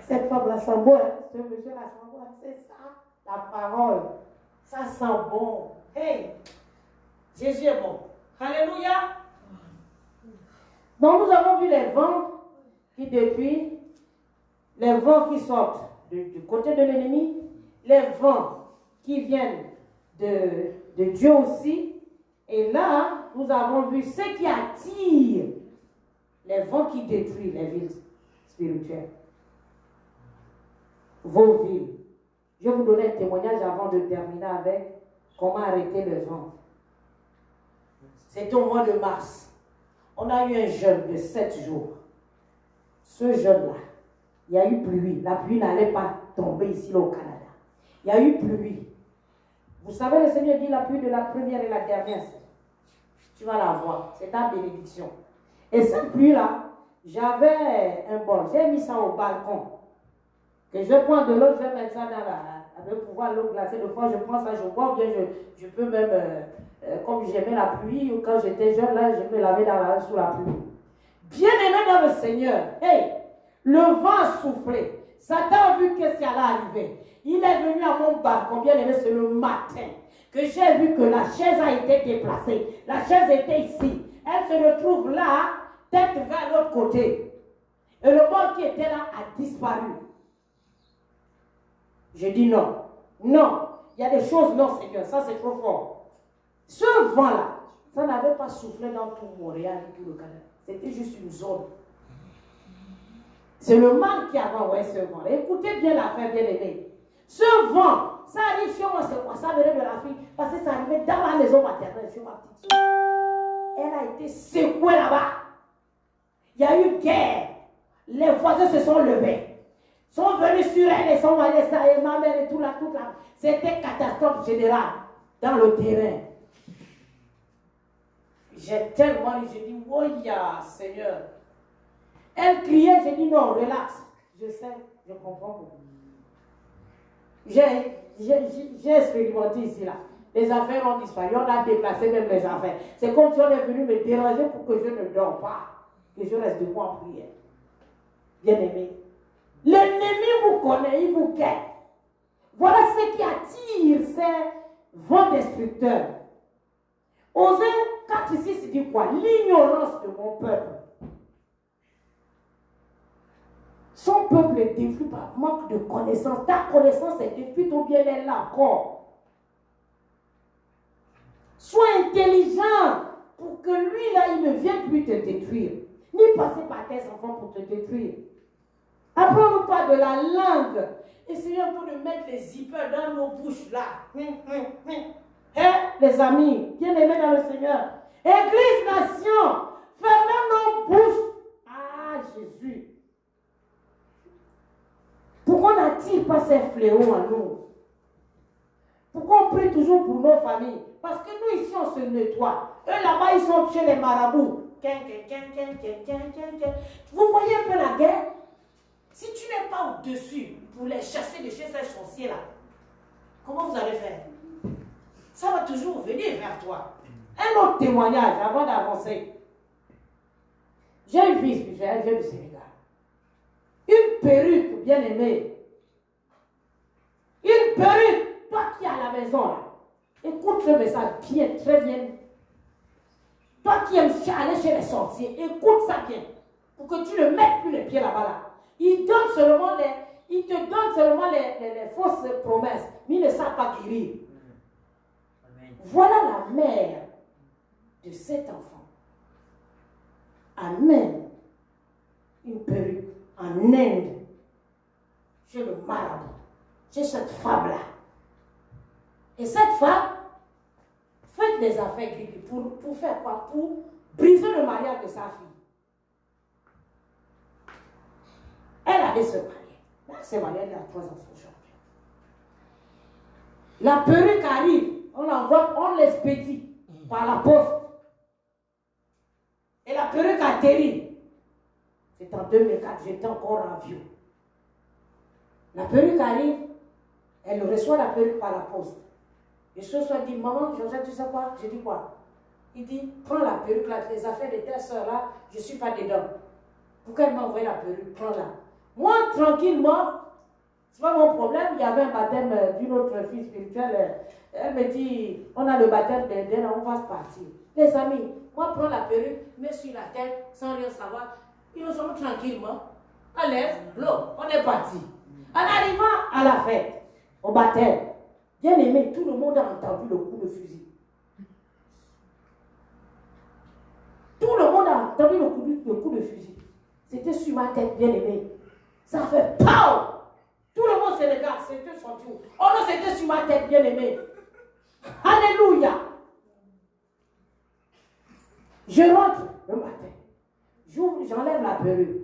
Cette femme-là sent bon, hein? Ce monsieur-là sent bon, c'est ça, la parole. Ça sent bon. Hey, Jésus est bon. Alléluia. Donc nous avons vu les vents qui détruisent, les vents qui sortent du côté de l'ennemi, les vents qui viennent de Dieu aussi. Et là, nous avons vu ce qui attire les vents qui détruisent les villes spirituelles. Vos villes. Je vais vous donner un témoignage avant de terminer avec comment arrêter le vent. C'était au mois de mars. On a eu un jeûne de 7 jours. Ce jeûne-là, il y a eu pluie. La pluie n'allait pas tomber ici au Canada. Il y a eu pluie. Vous savez, le Seigneur dit la pluie de la première et la dernière. Tu vas la voir. C'est ta bénédiction. Et cette pluie-là, j'avais un bol. J'ai mis ça au balcon. Que je prends de l'eau, je vais mettre ça dans avec pouvoir l'eau glacée. De fois, je prends ça, je bois, bien je peux même, comme j'aimais la pluie, ou quand j'étais jeune, là, je me lavais sous la pluie. Bien aimé dans le Seigneur, hey, le vent a soufflé. Satan a vu que ça allait arriver. Il est venu à mon balcon, bien aimé, c'est le matin que j'ai vu que la chaise a été déplacée. La chaise était ici. Elle se retrouve là, tête vers l'autre côté. Et le bord qui était là a disparu. Je dis non. Non. Il y a des choses, non, Seigneur, ça c'est trop fort. Ce vent-là, ça n'avait pas soufflé dans tout Montréal et tout le Canada. C'était juste une zone. C'est le mal qui avait envoyé ce vent. Écoutez bien l'affaire, bien aimé. Ce vent, ça arrive chez moi, c'est quoi? Ça venait de l'Afrique, parce que ça arrivait dans la maison maternelle, chez ma petite soeur. Elle a été secouée là-bas. Il y a eu guerre. Les voisins se sont levés. Sont venus sur elle et sont allés ça et ma mère et tout là. C'était catastrophe générale dans le terrain. J'ai tellement dit, j'ai dit, oh ya, Seigneur. Elle criait, j'ai dit non, relax. Je sais, je comprends beaucoup. J'ai expérimenté ici là. Les affaires ont disparu, on a déplacé même les affaires. C'est comme si on est venu me déranger pour que je ne dors pas, que je reste debout en prière. Bien aimé. L'ennemi vous connaît, il vous guette. Voilà ce qui attire ces vents destructeurs. Osée 4:6 dit quoi? L'ignorance de mon peuple. Son peuple est détruit par manque de connaissance. Ta connaissance est détruite ou bien elle est là encore. Sois intelligent pour que lui là, il ne vienne plus te détruire. Ni passer par tes enfants pour te détruire. Apprends-toi de la langue. Essayons un peu de mettre les zippers dans nos bouches là. Les amis, bien aimés dans le Seigneur. Église, nation, fermez nos bouches. Ah, Jésus. Pourquoi n'attire pas ces fléaux en nous? Pourquoi on prie toujours pour nos familles? Parce que nous ici on se nettoie. Eux là-bas ils sont chez les marabouts. Vous voyez un peu la guerre? Si tu n'es pas au-dessus pour les chasser de chez ces sorciers-là, comment vous allez faire? Ça va toujours venir vers toi. Un autre témoignage avant d'avancer. J'ai une fille spirituelle, elle vient du Sénégal. Une perruque, bien aimée. Une perruque, toi qui es à la maison là. Écoute ce message bien, très bien. Toi qui aimes aller chez les sorciers, écoute ça bien. Pour que tu ne mettes plus les pieds là-bas là. Ils te donnent seulement les fausses promesses, mais ils ne savent pas guérir. Voilà la mère de cet enfant. Amène une perruque en Inde, chez le marabout, chez cette femme-là. Et cette femme fait des affaires pour faire quoi? Pour briser le mariage de sa fille. Elle allait se marier. Là, elle s'est mariée, elle a 3 enfants aujourd'hui. La perruque arrive, on l'expédie par la poste. Et la perruque atterrit. C'est en 2004, j'étais encore en vieux. La perruque arrive, elle reçoit la perruque par la poste. Et ce soir, il dit, maman, Joseph, tu sais quoi? Je dis quoi? Il dit, prends la perruque là, les affaires de tes soeurs là, je ne suis pas dedans. Pourquoi elle m'a envoyé la perruque? Prends-la. Moi, tranquillement, c'est pas mon problème, il y avait un baptême d'une autre fille spirituelle. Elle me dit, on a le baptême d'Inde, on va se partir. Les amis, moi, prends la perruque, mets sur la tête, sans rien savoir. Et nous sommes tranquillement. À l'aise, l'eau, on est parti. En arrivant à la fête, au baptême, bien aimé, tout le monde a entendu le coup de fusil. Tout le monde a entendu le coup de fusil. C'était sur ma tête, bien aimé. Ça fait POW! Tout le monde se regarde, c'était son tour. Oh non, c'était sur ma tête, bien aimé. Alléluia! Je rentre le matin. J'enlève la perruque.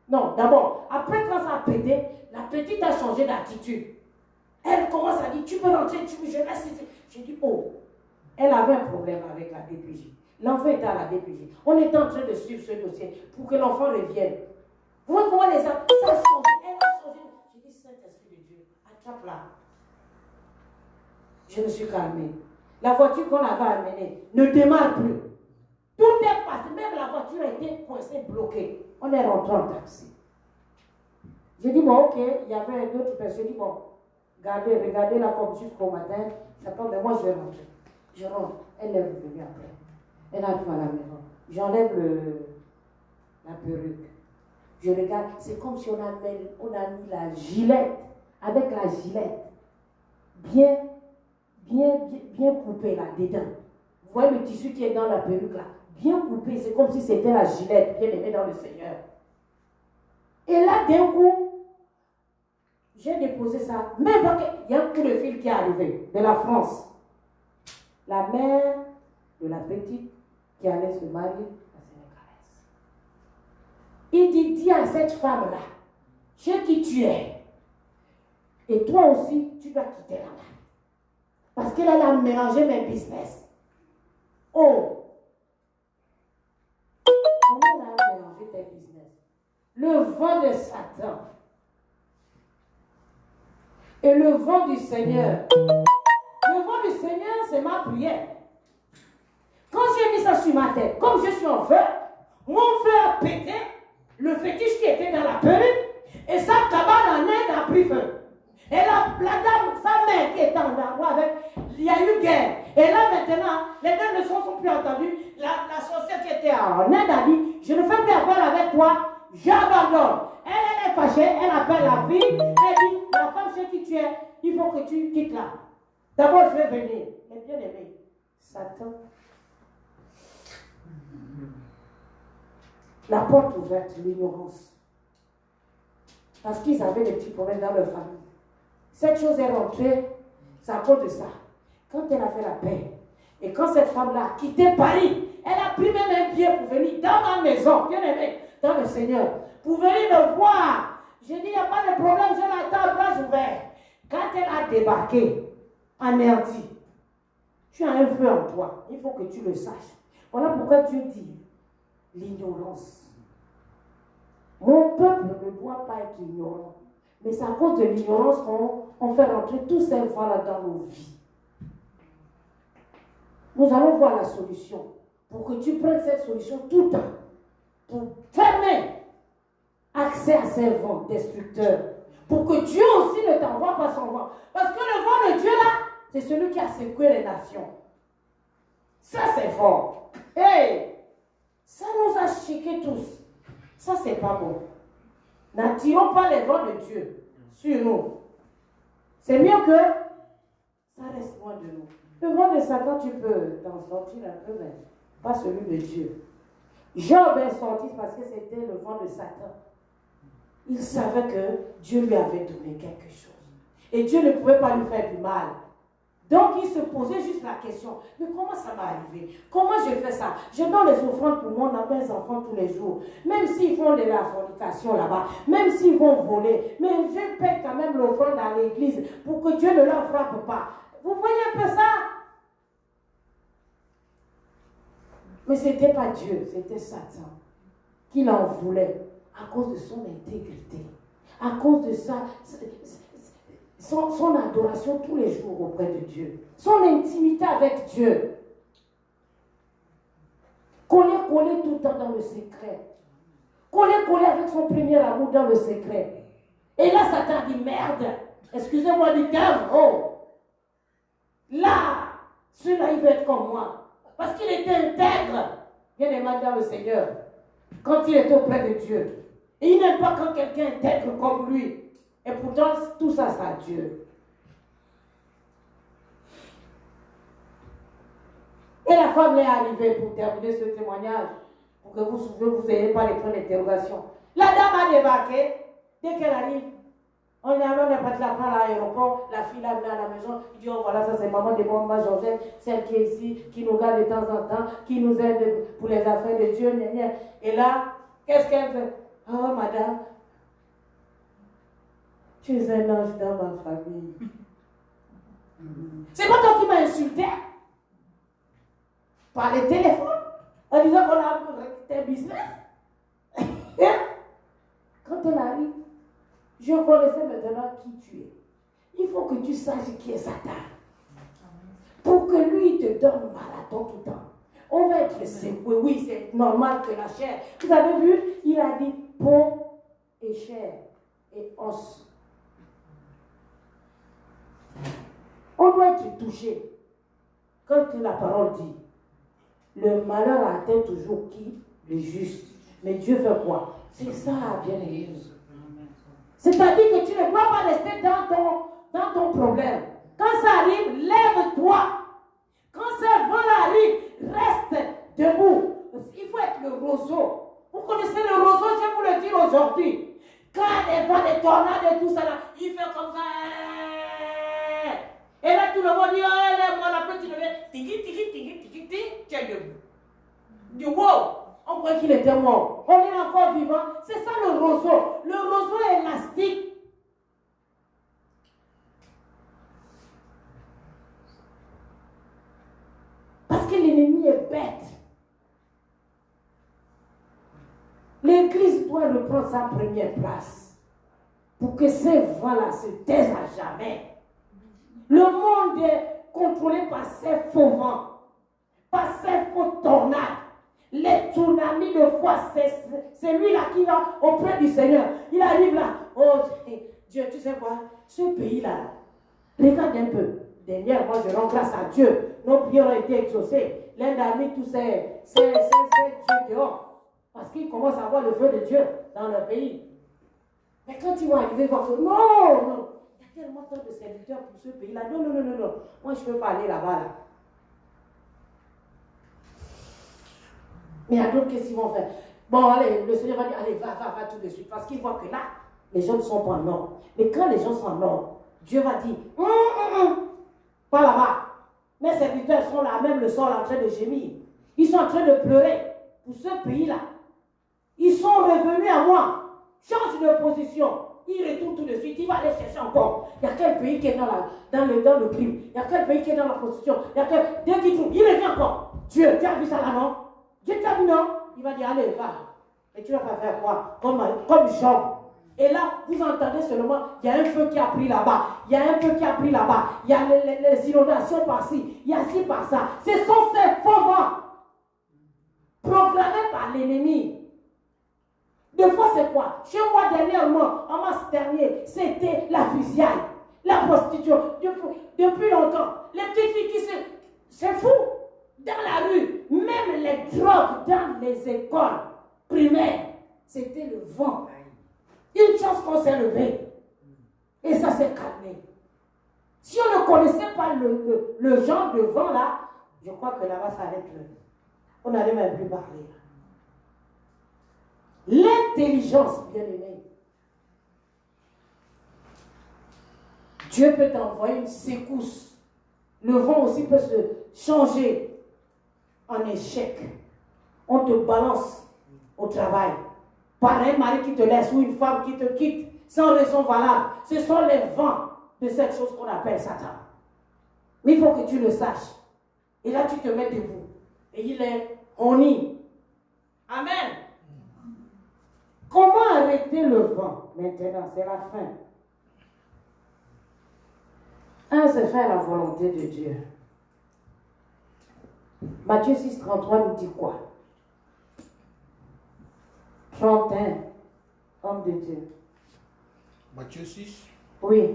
Non, d'abord, après quand ça a pété, la petite a changé d'attitude. Elle commence à dire, tu peux rentrer, je laisse ici. J'ai dit, oh, elle avait un problème avec la DPJ. L'enfant était à la DPJ. On était en train de suivre ce dossier pour que l'enfant revienne. Vous voyez comment les enfants, ça a changé, elle a changé. J'ai dit, Saint-Esprit de Dieu, attrape-la. Je me suis calmée. La voiture qu'on avait amenée ne démarre plus. Tout est passé, même la voiture a été coincée, bloquée. On est rentré en taxi. J'ai dit, bon, ok, il y avait d'autres personnes. J'ai dit, bon, regardez-la comme jusqu'au matin. Ça tombe, mais moi je vais rentrer. Je rentre. Elle est revenue après. Elle arrive à la maison. J'enlève la perruque. Je regarde, c'est comme si on a mis la gilette, avec la gilette, bien coupée là, dedans. Vous voyez le tissu qui est dans la perruque là, bien coupé, c'est comme si c'était la gilette, bien aimée dans le Seigneur. Et là, d'un coup, j'ai déposé ça, même pas qu'il y a un coup de fil qui est arrivé de la France. La mère de la petite qui allait se marier, la Sénégalaise. Il dit, dis à cette femme-là, je sais qui tu es. Et toi aussi, tu dois quitter là-bas. Parce qu'elle a mélangé mes business. Oh! Comment elle a mélangé tes business? Le vent de Satan et le vent du Seigneur. Le vent du Seigneur, c'est ma prière. Quand j'ai mis ça sur ma tête, comme je suis en feu, mon feu a pété, le fétiche qui était dans la perruque, et sa cabane en Inde a pris feu. Et la dame, sa mère qui était en endroit avec, il y a eu guerre. Et là maintenant, les deux ne sont plus entendus. La sorcière qui était en Inde a dit, je ne fais plus affaire avec toi, j'abandonne. Elle est fâchée, elle appelle la fille, elle dit, la femme chez qui tu es, il faut que tu quittes là. D'abord, je vais venir. Mais bien aimé, Satan. La porte ouverte, l'ignorance. Parce qu'ils avaient des petits problèmes dans leur famille. Cette chose est rentrée, c'est à cause de ça. Quand elle a fait la paix, et quand cette femme-là a quitté Paris, elle a pris même un pied pour venir dans ma maison, bien aimé, dans le Seigneur, pour venir me voir. J'ai dit, il n'y a pas de problème, je l'attends à bras ouverts. Quand elle a débarqué, anéantie, tu as un feu en toi, il faut que tu le saches. Voilà pourquoi Dieu dit, l'ignorance. Mon peuple ne doit pas être ignorant. Mais c'est à cause de l'ignorance qu'on fait rentrer tous ces vents-là dans nos vies. Nous allons voir la solution. Pour que tu prennes cette solution tout le temps. Pour fermer accès à ces vents destructeurs. Pour que Dieu aussi ne t'envoie pas son vent. Parce que le vent de Dieu là, c'est celui qui a secoué les nations. Ça c'est fort. Hey! Ça nous a chiqués tous. Ça c'est pas bon. N'attirons pas les vents de Dieu sur nous. C'est mieux que ça reste loin de nous. Le vent de Satan, tu peux t'en sortir un peu, mais pas celui de Dieu. Job est sorti parce que c'était le vent de Satan. Il savait que Dieu lui avait donné quelque chose. Et Dieu ne pouvait pas lui faire du mal. Donc il se posait juste la question, mais comment ça va arriver? Comment je fais ça? Je donne les offrandes pour mes enfants tous les jours. Même s'ils font de la fornication là-bas, même s'ils vont voler, mais je paie quand même l'offrande à l'église pour que Dieu ne leur frappe pas. Vous voyez un peu ça? Mais ce n'était pas Dieu, c'était Satan qui l'en voulait à cause de son intégrité, à cause de ça. Son adoration tous les jours auprès de Dieu. Son intimité avec Dieu. Collé tout le temps dans le secret. Collé avec son premier amour dans le secret. Et là, Satan dit, merde, excusez-moi du terme, oh. Là, celui-là, il veut être comme moi. Parce qu'il était intègre. Bien aimé dans le Seigneur. Quand il était auprès de Dieu. Et il n'aime pas quand quelqu'un est intègre comme lui. Et pourtant, tout ça, c'est à Dieu. Et la femme est arrivée pour terminer ce témoignage, pour que vous n'ayez pas les points d'interrogation. La dame a débarqué. Dès qu'elle arrive, on est parti la prendre à l'aéroport. La fille l'a venue à la maison. Il dit, oh voilà, ça c'est maman de Bomba Georgette, celle qui est ici, qui nous garde de temps en temps, qui nous aide pour les affaires de Dieu. Et là, qu'est-ce qu'elle fait? Oh madame, tu es un ange dans ma famille. C'est pas toi qui m'as insulté par le téléphone. En disant qu'on a tes business. Quand elle arrive, je connaissais maintenant qui tu es. Il faut que tu saches qui est Satan. Pour que lui te donne marathon tout le temps. On va être secoué. Oui, c'est normal que la chair. Vous avez vu, il a dit peau et chair et os. On doit être touché. Quand la parole dit, le malheur atteint toujours qui? Le juste. Mais Dieu fait quoi? C'est ça, bien aimé. C'est-à-dire que tu ne dois pas rester dans ton problème. Quand ça arrive, lève-toi. Quand ce vent arrive, reste debout. Il faut être le roseau. Vous connaissez le roseau, je vais vous le dire aujourd'hui. Quand les vents, les tornades et tout ça, là, il fait comme ça. Et là, tout le monde dit, oh, lève-moi la petite levée. Tu es debout. Du wow. On croit qu'il était mort. On est encore vivant. C'est ça le roseau. Le roseau est élastique. Parce que l'ennemi est bête. L'Église doit reprendre sa première place. Pour que ces vents-là se taisent à jamais. Le monde est contrôlé par ces faux vents. Par ces faux tornades. Les tsunamis de foi, c'est lui-là qui va auprès du Seigneur. Il arrive là. Oh Dieu, tu sais quoi? Ce pays-là, regarde un peu. Dernièrement, je rends grâce à Dieu. Nos prières ont été exaucées. L'Inde a mis tous ces dieux dehors. Parce qu'ils commencent à voir le feu de Dieu dans leur pays. Mais quand ils vont arriver, ils vont dire non. Il y a tellement de serviteurs pour ce pays-là. Non. Moi, je ne peux pas aller là-bas. Là. Mais il y a d'autres, qu'est-ce qu'ils vont faire? Bon, allez, le Seigneur va dire, allez, va tout de suite. Parce qu'il voit que là, les gens ne sont pas en ordre. Mais quand les gens sont en ordre, Dieu va dire, pas là-bas. Mes serviteurs sont là, même le sol en train de gémir. Ils sont en train de pleurer pour ce pays-là. Ils sont revenus à moi. Change de position. Il retourne tout de suite. Il va aller chercher encore. Il y a quel pays qui est dans le crime? Il y a quel pays qui est dans la prostitution? Dès qu'il trouve, il revient encore. Dieu, tu as vu ça là, non? Dieu t'a vu, non? Il va dire, allez, va. Et tu vas pas faire quoi? Comme Job. Et là, vous entendez seulement, il y a un feu qui a pris là-bas. Il y a un feu qui a pris là-bas. Il y a les inondations par-ci. Il y a ci par-ça. Ce sont ces faux vents programmés par l'ennemi. Deux fois, c'est quoi? Chez moi, dernièrement, en mars dernier, c'était la fusillade, la prostitution. Depuis longtemps, les petites filles qui se... C'est fou. Dans la rue, même les drogues dans les écoles primaires, c'était le vent. Une chance qu'on s'est levé. Et ça s'est calmé. Si on ne connaissait pas le genre de vent là, je crois que là-bas ça allait plus. On n'allait même plus parler. L'intelligence, bien aimé. Dieu peut t'envoyer une secousse. Le vent aussi peut se changer en échec. On te balance au travail. Par un mari qui te laisse ou une femme qui te quitte sans raison valable. Ce sont les vents de cette chose qu'on appelle Satan. Mais il faut que tu le saches. Et là, tu te mets debout. Et il est honni. Amen. Comment arrêter le vent? Maintenant, c'est la fin. Un, c'est faire la volonté de Dieu. Matthieu 6, 33 nous dit quoi? 31, homme de Dieu. Matthieu 6. Oui.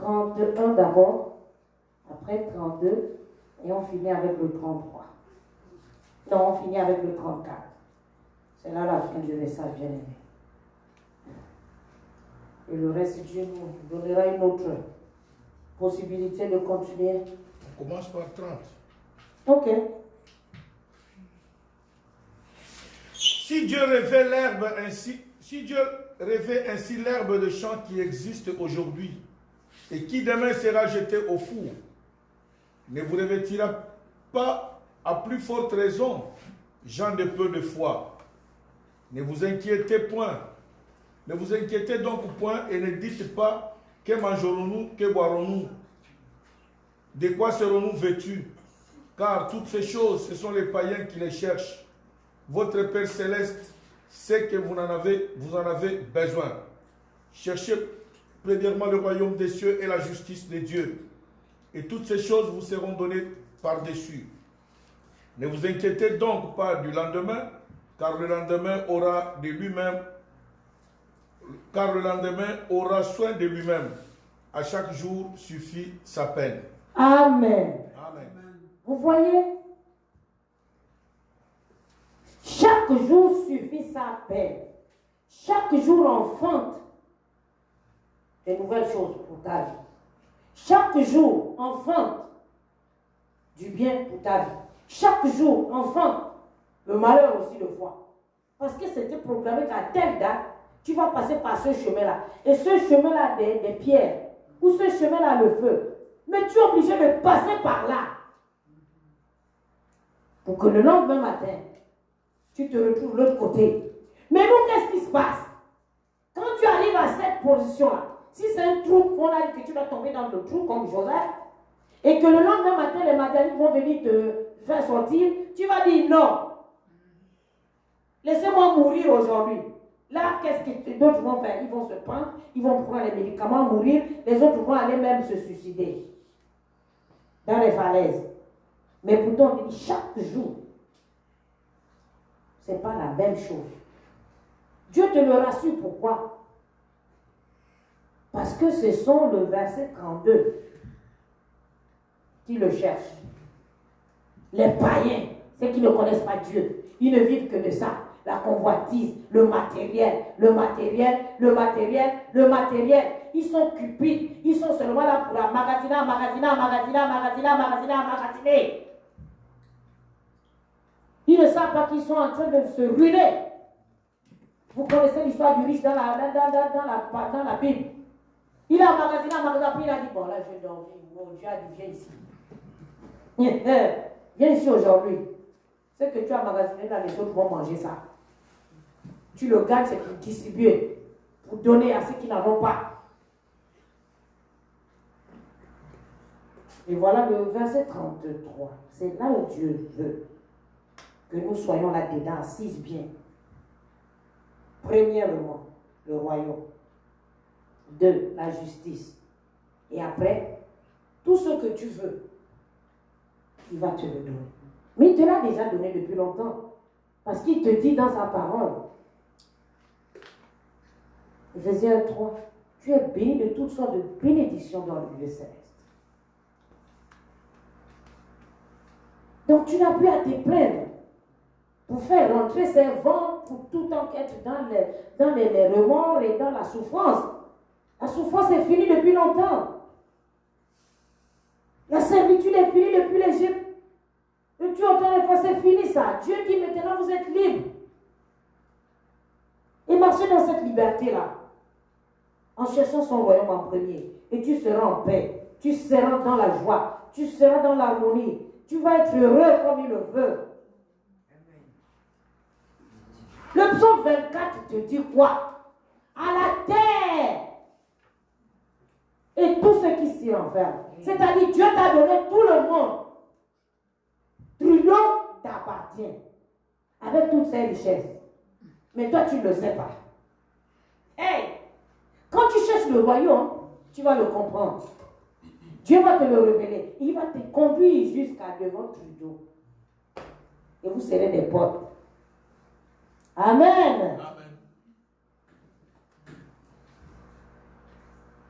31 d'abord, après 32, et on finit avec le 33. Non, on finit avec le 34. C'est là la fin du message, bien aimé. Et le reste, Dieu nous donnera une autre possibilité de continuer. On commence par 30. Ok. Si Dieu revêt l'herbe ainsi, si Dieu revêt ainsi l'herbe de champ qui existe aujourd'hui et qui demain sera jetée au four, ne vous revêtira pas à plus forte raison, gens de peu de foi. Ne vous inquiétez point. Ne vous inquiétez donc point et ne dites pas que mangerons-nous, que boirons-nous, de quoi serons-nous vêtus. car toutes ces choses, ce sont les païens qui les cherchent. Votre Père céleste sait que vous en avez besoin. Cherchez premièrement le royaume des cieux et la justice de Dieu, et toutes ces choses vous seront données par-dessus. Ne vous inquiétez donc pas du lendemain, car le lendemain aura soin de lui-même. À chaque jour suffit sa peine. Amen. Amen. Vous voyez? Chaque jour suffit sa peine. Chaque jour enfante de nouvelles choses pour ta vie. Chaque jour enfante du bien pour ta vie. Chaque jour enfante le malheur aussi de foi. Parce que c'était programmé qu'à telle date, tu vas passer par ce chemin-là. Et ce chemin-là des pierres, ou ce chemin-là le feu. Mais tu es obligé de passer par là. Pour que le lendemain matin, tu te retrouves de l'autre côté. Mais nous, qu'est-ce qui se passe? Quand tu arrives à cette position-là, si c'est un trou qu'on a dit que tu vas tomber dans le trou comme Joseph, et que le lendemain matin, les Madianites vont venir te faire sortir, tu vas dire non. Laissez-moi mourir aujourd'hui. Là, qu'est-ce que d'autres vont faire? Ils vont se prendre, ils vont prendre les médicaments, mourir. Les autres vont aller même se suicider dans les falaises. Mais pourtant, on dit chaque jour, ce n'est pas la même chose. Dieu te le rassure, pourquoi? Parce que ce sont le verset 32 qui le cherchent. Les païens, ceux qui ne connaissent pas Dieu, ils ne vivent que de ça. La convoitise, le matériel, le matériel, le matériel, le matériel. Ils sont cupides, ils sont seulement là pour magasiner, magasiner. Ils ne savent pas qu'ils sont en train de se ruiner. Vous connaissez l'histoire du riche dans la Bible. Il a emmagasiné, puis il a dit, bon là je vais dormir. Mon Dieu a dit, viens ici. Viens ici aujourd'hui. Ce que tu as emmagasiné là, les autres vont manger ça. Tu le gardes, c'est pour distribuer, pour donner à ceux qui n'en ont pas. Et voilà le verset 33. C'est là où Dieu veut que nous soyons là-dedans, assis bien. Premièrement, le royaume. 2, la justice. Et après, tout ce que tu veux, il va te le donner. Mais il te l'a déjà donné depuis longtemps. Parce qu'il te dit dans sa parole, Éphésiens 3, tu es béni de toutes sortes de bénédictions dans le lieu céleste. Donc tu n'as plus à te plaindre pour faire rentrer ces vents pour tout en être dans les remords et dans la souffrance. La souffrance est finie depuis longtemps. La servitude est finie depuis l'Égypte. Le Dieu autant de fois, c'est fini ça. Dieu dit maintenant vous êtes libres. Et marchez dans cette liberté-là. En cherchant son royaume en premier. Et tu seras en paix. Tu seras dans la joie. Tu seras dans l'harmonie. Tu vas être heureux comme il le veut. Le psaume 24 te dit quoi? À la terre et tout ce qui s'y enferme. C'est-à-dire Dieu t'a donné tout le monde. Triomphe t'appartient. Avec toutes ses richesses. Mais toi, tu ne le sais pas. Hey! Quand tu cherches le royaume, tu vas le comprendre. Dieu va te le révéler. Il va te conduire jusqu'à devant Trudeau. Et vous serez des portes. Amen. Amen.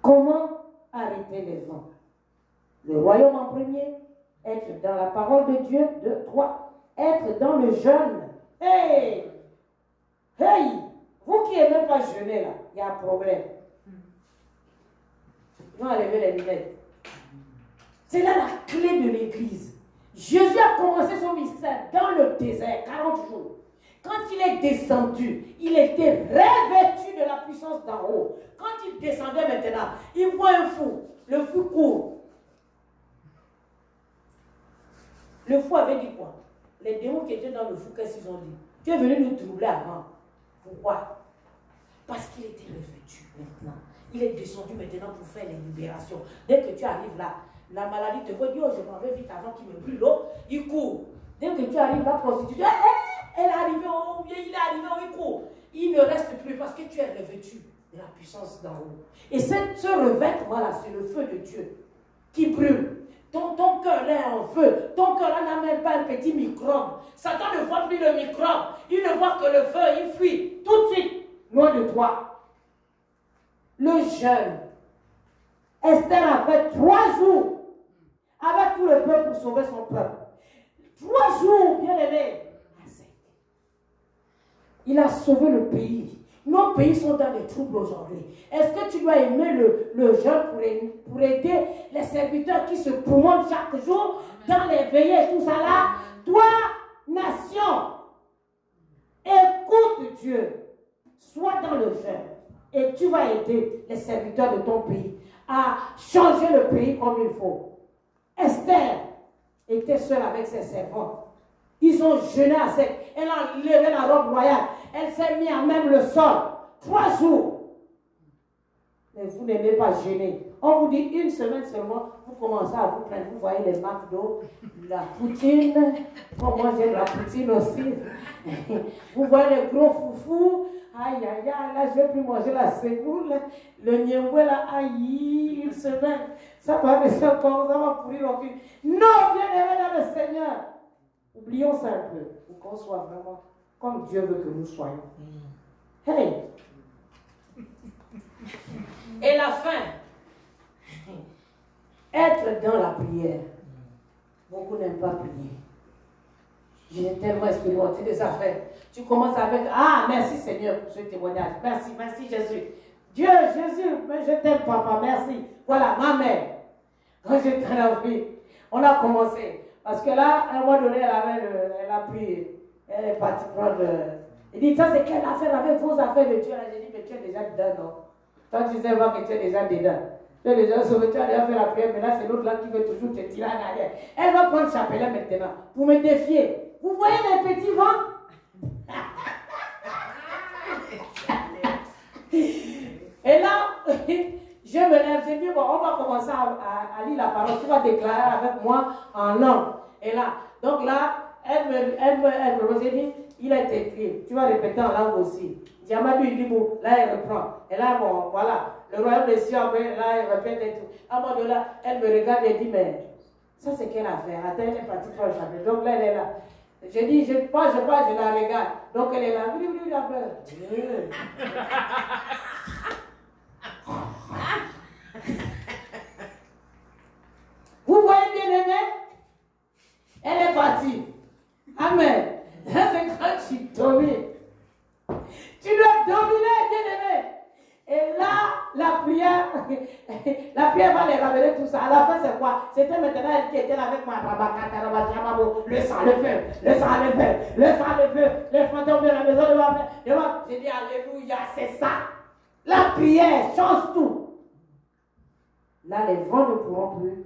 Comment arrêter les vents? Le royaume en premier, être dans la parole de Dieu. 2, 3, être dans le jeûne. Hey! Hey! Vous qui n'aimez pas jeûner là, il y a un problème. Ils vont enlever les lunettes. C'est là la clé de l'église. Jésus a commencé son ministère dans le désert, 40 jours. Quand il est descendu, il était revêtu de la puissance d'en haut. Quand il descendait maintenant, il voit un fou. Le fou court. Le fou avait dit quoi? Les démons qui étaient dans le fou, qu'est-ce qu'ils ont dit? Tu es venu nous troubler avant. Pourquoi? Parce qu'il était revêtu maintenant. Il est descendu maintenant pour faire les libérations. Dès que tu arrives là, La maladie te veut dire, oh, je m'en vais vite avant qu'il me brûle l'eau. Il court. Dès que tu arrives, la prostituée, elle est arrivée, oh, il est arrivé, oh, il court. Il ne reste plus parce que tu es revêtu de la puissance d'en haut. Et ce revêtement-là, c'est le feu de Dieu qui brûle. Ton cœur est en feu. Ton cœur n'a même pas un petit microbe. Satan ne voit plus le microbe. Il ne voit que le feu. Il fuit tout de suite, loin de toi. Le jeûne. Esther a fait 3 jours avec tout le peuple pour sauver son peuple. 3 jours, bien aimé. Il a sauvé le pays. Nos pays sont dans des troubles aujourd'hui. Est-ce que tu dois aimer le jeûne pour aider les serviteurs qui se promonent chaque jour dans les veillées et tout ça là? Toi, nation, écoute Dieu. Sois dans le jeûne et tu vas aider les serviteurs de ton pays à changer le pays comme il faut. Esther était seule avec ses servants. Ils ont jeûné à sec. Elle a levé la robe royale. Elle s'est mise à même le sol. 3 jours. Mais vous n'aimez pas jeûner. On vous dit 1 semaine seulement, vous commencez à vous plaindre. Vous voyez les marques d'eau, la poutine. Moi, j'aime la poutine aussi. Vous voyez les gros foufous. Aïe, aïe, aïe, là, je ne vais plus manger la semoule. Le niemboué, là, aïe, 1 semaine. Ça va rester encore, ça va pourrir au fil. Non, bien aimé dans le Seigneur. Oublions ça un peu, pour qu'on soit vraiment comme Dieu veut que nous soyons. Hey! Et la fin. Être dans la prière. Beaucoup n'aiment pas prier. J'ai tellement expérimenté des affaires. Tu commences avec, ah, merci Seigneur pour ce témoignage. Merci, merci Jésus. Dieu, Jésus, je t'aime papa, merci. Voilà, ma mère. Quand j'étais en vie, on a commencé. Parce que là, à un moment donné, elle a pris, elle est partie prendre. Elle dit, ça c'est quelle affaire avec vos affaires de Dieu? Là, j'ai dit, mais tu es déjà dedans, non? Toi, tu sais pas que tu es déjà dedans. Tu es déjà sauvé, tu as déjà fait la prière, mais là, c'est l'autre là qui veut toujours te tirer en arrière. Elle va prendre chapelet maintenant pour me défier. Vous voyez mes petits vents? Et là, je me lève, je dis, bon, on va commencer à lire la parole. Tu vas déclarer avec moi en langue. Et là, donc là, elle me dit, il est écrit. Tu vas répéter en langue aussi. Diamadu, il dit, bon, là, elle reprend. Et là, bon, voilà. Le royaume des cieux, après, là, elle répète et tout. À un moment donné, là, elle me regarde et dit, mais ça, c'est quelle affaire? Attends, elle est partie pour le chapelet. Donc là, elle est là. Je dis, je la regarde. Donc elle est là. Oui, la peur. Vous voyez bien aimé? Elle est partie. Amen. Là, c'est quand tu domines. Tu dois dominer, bien aimé. Et là, la prière va les ramener tout ça. À la fin, c'est quoi? C'était maintenant elle qui était là avec moi. Le sang, le feu, le sang, le feu, le sang, le feu. Les fantômes de la maison de ma mère. J'ai dit, alléluia, c'est ça. La prière change tout. Là, les vents ne pourront plus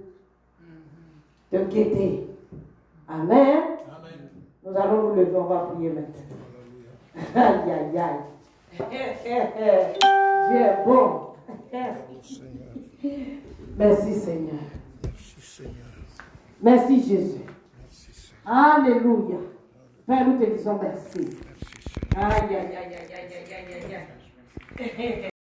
te guetter. Amen. Amen. Nous allons nous lever, on va prier maintenant. Aïe, aïe, aïe. Dieu est bon. Merci Seigneur. Merci Seigneur. Merci Jésus. Merci Seigneur. Alléluia. Père, nous te disons merci. Merci Seigneur. Aïe, aïe, aïe, aïe, aïe, aïe, aïe, aïe.